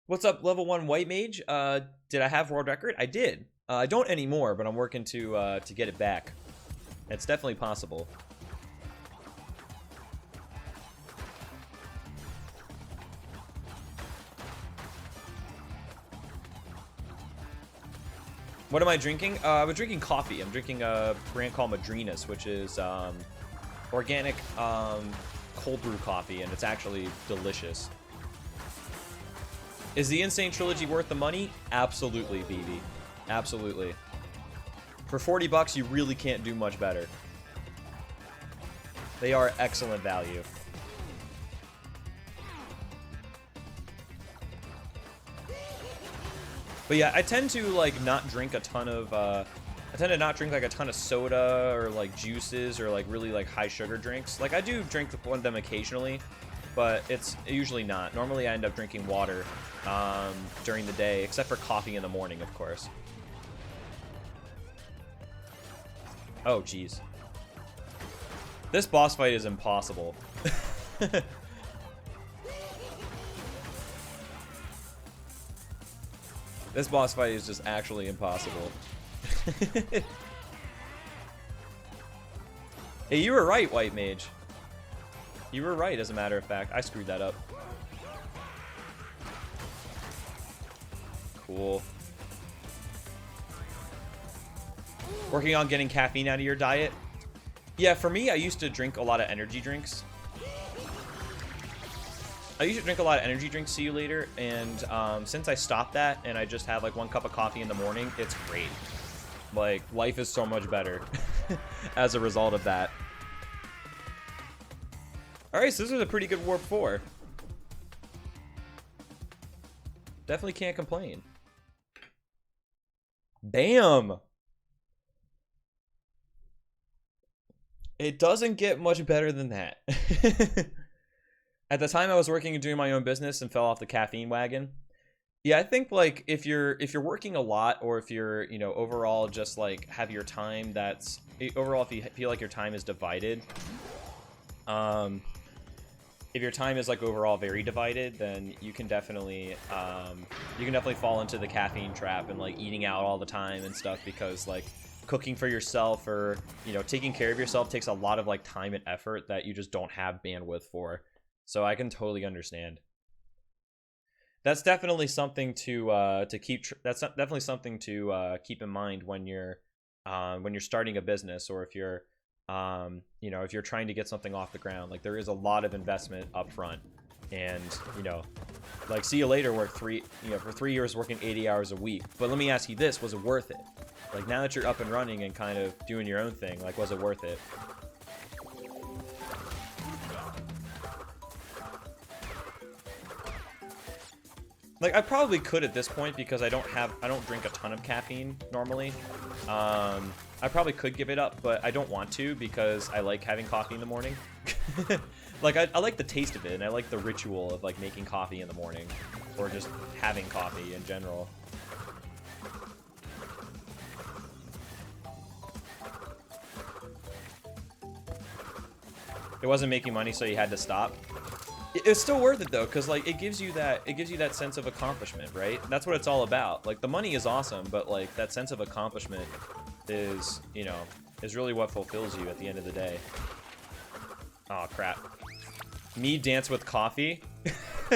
A: What's up, level 1 white mage? Did I have world record? I did. I don't anymore, but I'm working to get it back. It's definitely possible. What am I drinking? I was drinking coffee. I'm drinking a brand called Madrinas, which is organic cold brew coffee, and it's actually delicious. Is the Insane Trilogy worth the money? Absolutely, BB. Absolutely. For 40 bucks, you really can't do much better. They are excellent value. But yeah, I tend to like not drink a ton of I tend to not drink like a ton of soda or like juices or like really like high sugar drinks. Like I do drink one of them occasionally, but it's usually not. Normally I end up drinking water during the day, except for coffee in the morning, of course. Oh jeez. This boss fight is impossible. This boss fight is just actually impossible. Hey, you were right, White Mage. You were right, as a matter of fact. I screwed that up. Cool. Working on getting caffeine out of your diet? Yeah, for me, I used to drink a lot of energy drinks. See you later, and since I stopped that and I just have like 1 cup of coffee in the morning, it's great. Like, life is so much better as a result of that. Alright, so this is a pretty good Warp 4. Definitely can't complain. Bam! It doesn't get much better than that. At the time I was working and doing my own business and fell off the caffeine wagon. Yeah, I think like if you're working a lot, or if you're, you know, overall just like have your time that's overall, if you feel like your time is divided, if your time is like overall very divided, then you can definitely fall into the caffeine trap and like eating out all the time and stuff, because like cooking for yourself or, you know, taking care of yourself takes a lot of like time and effort that you just don't have bandwidth for. So I can totally understand. That's definitely something to keep. That's definitely something to keep in mind when you're starting a business, or if you're you know, if you're trying to get something off the ground. Like, there is a lot of investment up front, and you know, like, see you later work for 3 years working 80 hours a week. But let me ask you this: was it worth it? Like, now that you're up and running and kind of doing your own thing, like, was it worth it? Like, I probably could at this point, because I don't drink a ton of caffeine normally. I probably could give it up, but I don't want to, because I like having coffee in the morning. Like, I like the taste of it, and I like the ritual of like making coffee in the morning, or just having coffee in general. It wasn't making money, so you had to stop. It's still worth it though, because like it gives you that sense of accomplishment, right? That's what it's all about. Like, the money is awesome, but like that sense of accomplishment is, you know, is really what fulfills you at the end of the day. Oh crap. Me dance with coffee?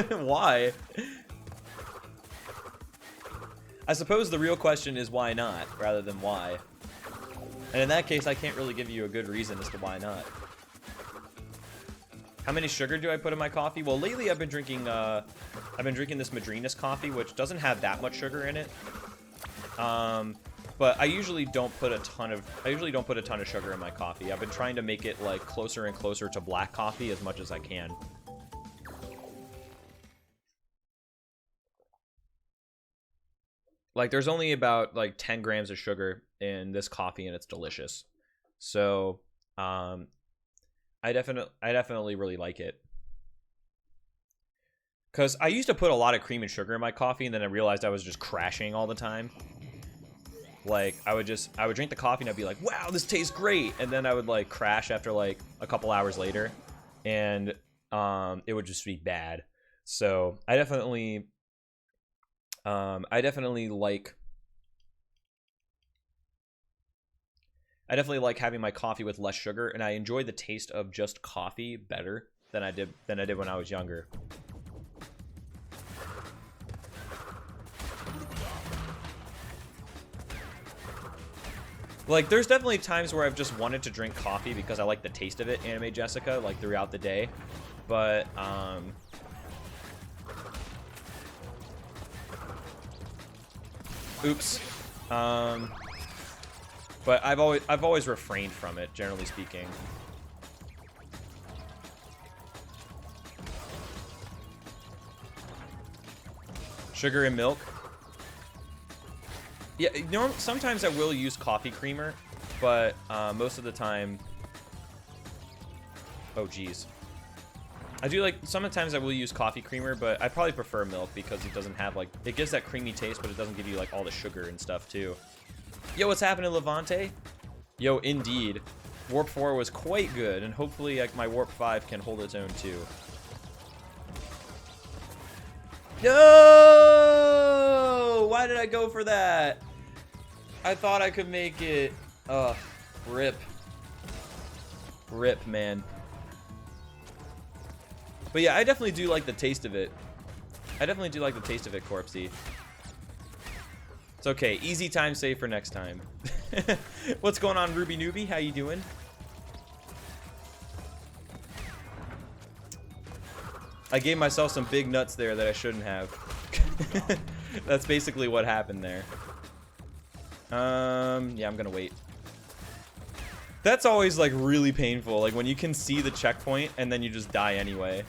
A: Why? I suppose the real question is why not, rather than why. And in that case, I can't really give you a good reason as to why not. How many sugar do I put in my coffee? Well, lately I've been drinking this Madrinas coffee, which doesn't have that much sugar in it. But I usually don't put a ton of sugar in my coffee. I've been trying to make it like closer and closer to black coffee as much as I can. Like, there's only about like 10 grams of sugar in this coffee, and it's delicious. So, I definitely really like it. Because I used to put a lot of cream and sugar in my coffee, and then I realized I was just crashing all the time. Like, I would drink the coffee and I'd be like, wow, this tastes great. And then I would, like, crash after, like, a couple hours later. And it would just be bad. So I definitely like having my coffee with less sugar, and I enjoy the taste of just coffee better than I did when I was younger. Like, there's definitely times where I've just wanted to drink coffee because I like the taste of it, Anime Jessica, like, throughout the day. But, oops. But I've always refrained from it, generally speaking. Sugar and milk. Yeah, sometimes I will use coffee creamer, but most of the time... Oh, geez. I do like... Sometimes I will use coffee creamer, but I probably prefer milk because it doesn't have, like... It gives that creamy taste, but it doesn't give you, like, all the sugar and stuff, too. Yo, what's happening, Levante? Yo, indeed. Warp 4 was quite good, and hopefully, like, my Warp 5 can hold its own, too. No! Why did I go for that? I thought I could make it. Ugh. Rip. Rip, man. But yeah, I definitely do like the taste of it. Corpsey. It's okay. Easy time save for next time. What's going on, Ruby Newbie? How you doing? I gave myself some big nuts there that I shouldn't have. That's basically what happened there. Yeah, I'm gonna wait. That's always, like, really painful. Like, when you can see the checkpoint and then you just die anyway.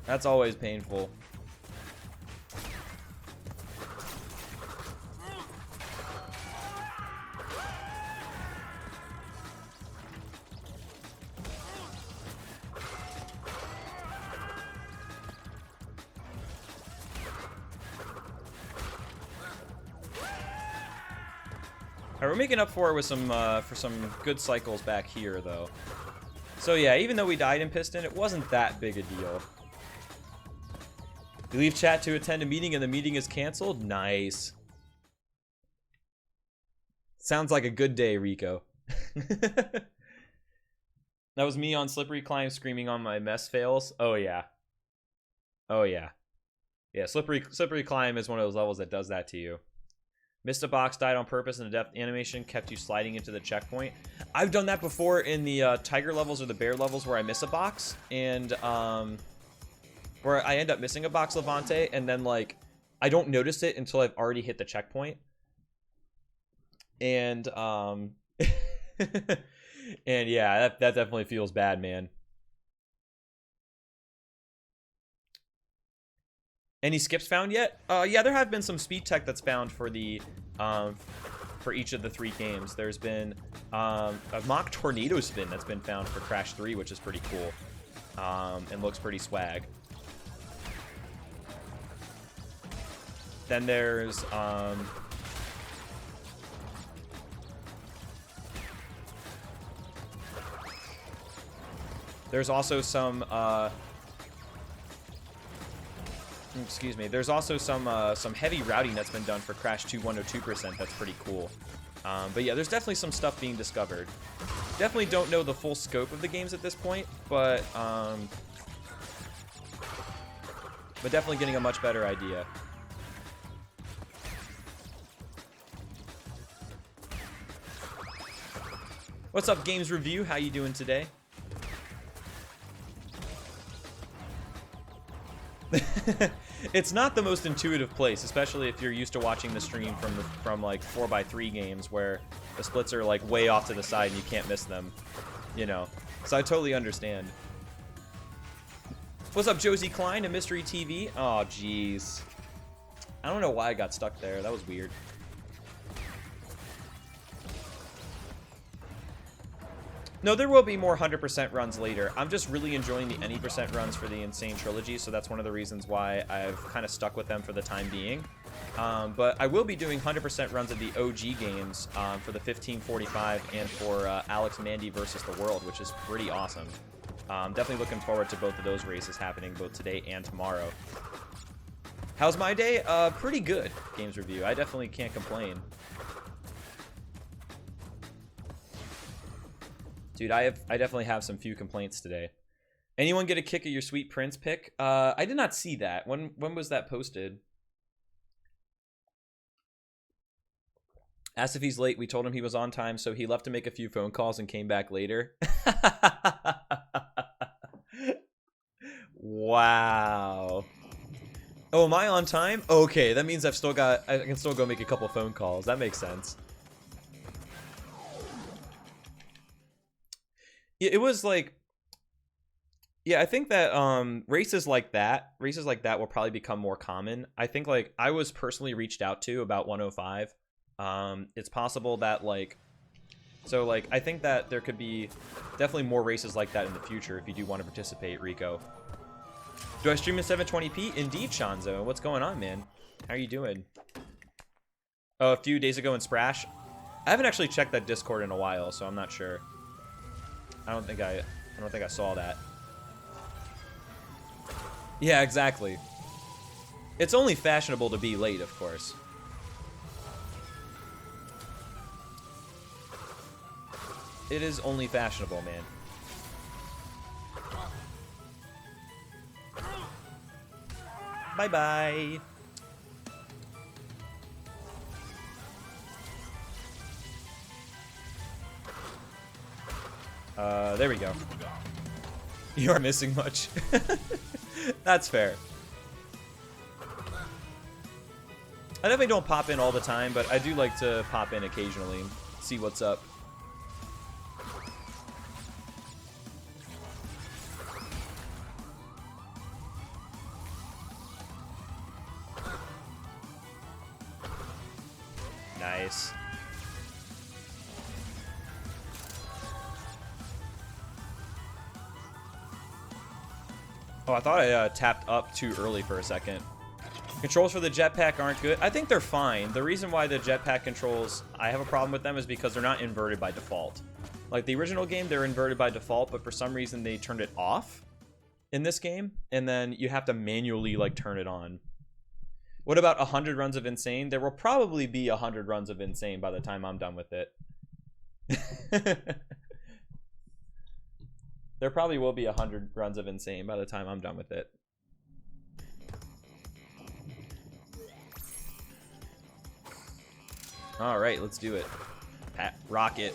A: That's always painful. Alright, we're making up for it with some for some good cycles back here, though. So yeah, even though we died in Piston, it wasn't that big a deal. You leave chat to attend a meeting and the meeting is canceled? Nice. Sounds like a good day, Rico. That was me on Slippery Climb screaming on my mess fails. Oh yeah. Oh yeah. Yeah, Slippery Climb is one of those levels that does that to you. Missed a box, died on purpose, and the depth animation kept you sliding into the checkpoint. I've done that before in the tiger levels or the bear levels where I miss a box, and where I end up missing a box, Levante, and then, like, I don't notice it until I've already hit the checkpoint. And, and yeah, that definitely feels bad, man. Any skips found yet? Yeah, there have been some speed tech that's found for the for each of the 3 games. There's been a mock tornado spin that's been found for Crash 3, which is pretty cool, and looks pretty swag. Then there's also some excuse me. There's also some heavy routing that's been done for Crash 2 102%. That's pretty cool. But yeah, there's definitely some stuff being discovered. Definitely don't know the full scope of the games at this point, but definitely getting a much better idea. What's up, Games Review? How you doing today? It's not the most intuitive place, especially if you're used to watching the stream from like 4x3 games where the splits are like way off to the side and you can't miss them, you know. So I totally understand. What's up, Josie Klein and Mystery TV? Oh, jeez. I don't know why I got stuck there. That was weird. No, there will be more 100% runs later. I'm just really enjoying the any percent runs for the Insane Trilogy, so that's one of the reasons why I've kind of stuck with them for the time being. But I will be doing 100% runs of the OG games for the 1545 and for Alex Mandy versus the World, which is pretty awesome. Definitely looking forward to both of those races happening both today and tomorrow. How's my day? Pretty good, Games Review. I definitely can't complain. Dude, I definitely have some few complaints today. Anyone get a kick at your Sweet Prince pick? I did not see that. When was that posted? Asked if he's late. We told him he was on time, so he left to make a few phone calls and came back later. Wow. Oh, am I on time? Okay, that means I can still go make a couple phone calls. That makes sense. It was like, yeah, I think that races like that will probably become more common. I think like I was personally reached out to about 105. It's possible that like, so like I think that there could be definitely more races like that in the future if you do want to participate, Rico. Do I stream in 720p? Indeed, Shanzo. What's going on, man? How are you doing? Oh, a few days ago in Sprash. I haven't actually checked that Discord in a while, so I'm not sure. I don't think I saw that. Yeah, exactly. It's only fashionable to be late, of course. It is only fashionable, man. Bye-bye. There we go. You are missing much. That's fair. I definitely don't pop in all the time, but I do like to pop in occasionally and see what's up. Nice. Oh, I thought I tapped up too early for a second. Controls for the jetpack aren't good. I think they're fine. The reason why the jetpack controls, I have a problem with them, is because they're not inverted by default. Like the original game, they're inverted by default, but for some reason they turned it off in this game, and then you have to manually like turn it on. What about 100 runs of Insane? There will probably be 100 runs of Insane by the time I'm done with it. There probably will be 100 runs of Insane by the time I'm done with it. All right, let's do it. Rock it.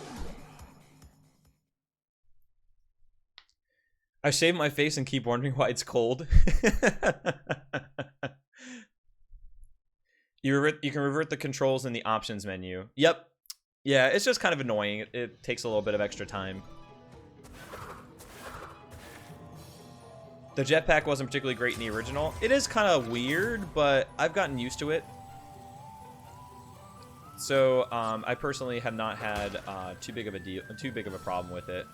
A: I shave my face and keep wondering why it's cold. You can revert the controls in the options menu. Yep. Yeah, it's just kind of annoying. It takes a little bit of extra time. The jetpack wasn't particularly great in the original. It is kind of weird, but I've gotten used to it. So I personally have not had too big of a problem with it.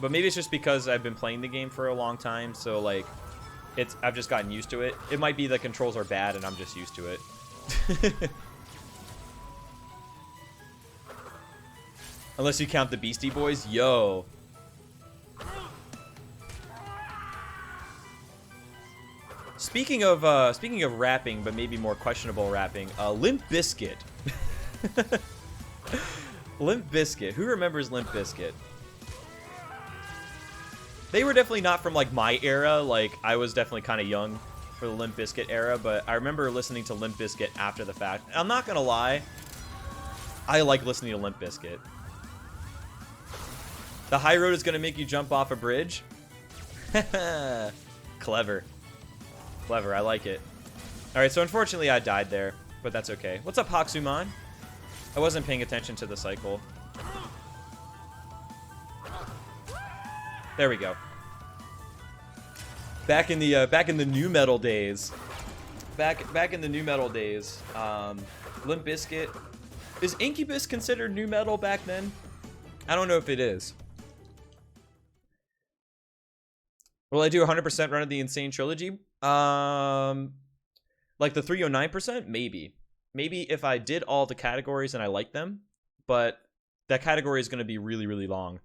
A: But maybe it's just because I've been playing the game for a long time, so like I've just gotten used to it. It might be the controls are bad and I'm just used to it. Unless you count the Beastie Boys, yo. Speaking of rapping, but maybe more questionable rapping, Limp Bizkit. Limp Bizkit. Who remembers Limp Bizkit? They were definitely not from like my era. Like I was definitely kind of young for the Limp Bizkit era, but I remember listening to Limp Bizkit after the fact. I'm not gonna lie, I like listening to Limp Bizkit. The high road is gonna make you jump off a bridge. Clever. Clever, I like it. Alright, so unfortunately I died there, but that's okay. What's up, Hakuman? I wasn't paying attention to the cycle. There we go. Back in the new metal days. Back in the new metal days. Limp Bizkit. Is Incubus considered new metal back then? I don't know if it is. Will I do 100% run of the Insane Trilogy? Like the 309%? Maybe. Maybe if I did all the categories and I like them, but that category is going to be really, really long.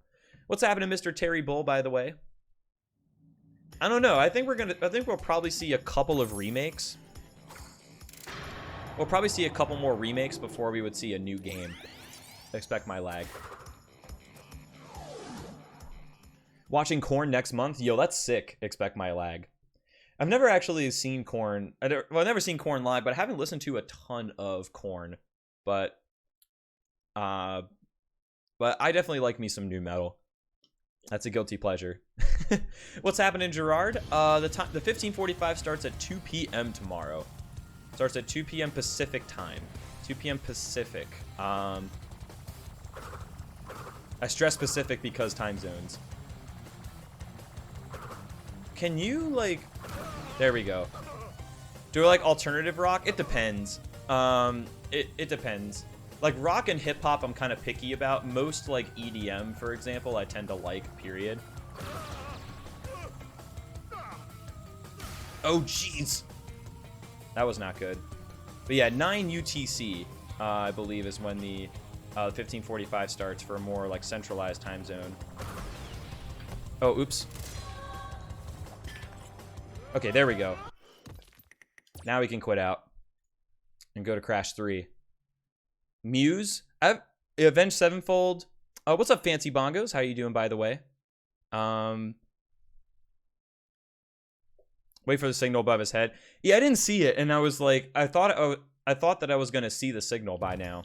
A: What's happening, Mr. Terry Bull, by the way? I don't know. I think we'll probably see a couple of remakes. We'll probably see a couple more remakes before we would see a new game. Expect my lag. Watching Korn next month? Yo, that's sick. Expect my lag. I've never actually seen Korn. Well, I've never seen Korn live, but I haven't listened to a ton of Korn. But I definitely like me some new metal. That's a guilty pleasure. What's happening, Gerard? The 1545 starts at 2 p.m. tomorrow. Starts at 2 p.m. Pacific time. 2 p.m. Pacific. I stress Pacific because time zones. Can you, like... There we go. Do I like alternative rock? It depends. It depends. Like, rock and hip-hop I'm kind of picky about. Most, like, EDM, for example, I tend to like, period. Oh, jeez! That was not good. But yeah, 9 UTC, I believe, is when the 1545 starts for a more, like, centralized time zone. Oh, oops. Okay, there we go. Now we can quit out and go to Crash 3. Muse, Avenged Sevenfold. What's up, Fancy Bongos? How you doing, by the way? Wait for the signal above his head. Yeah, I didn't see it, and I was like, I thought that I was gonna see the signal by now.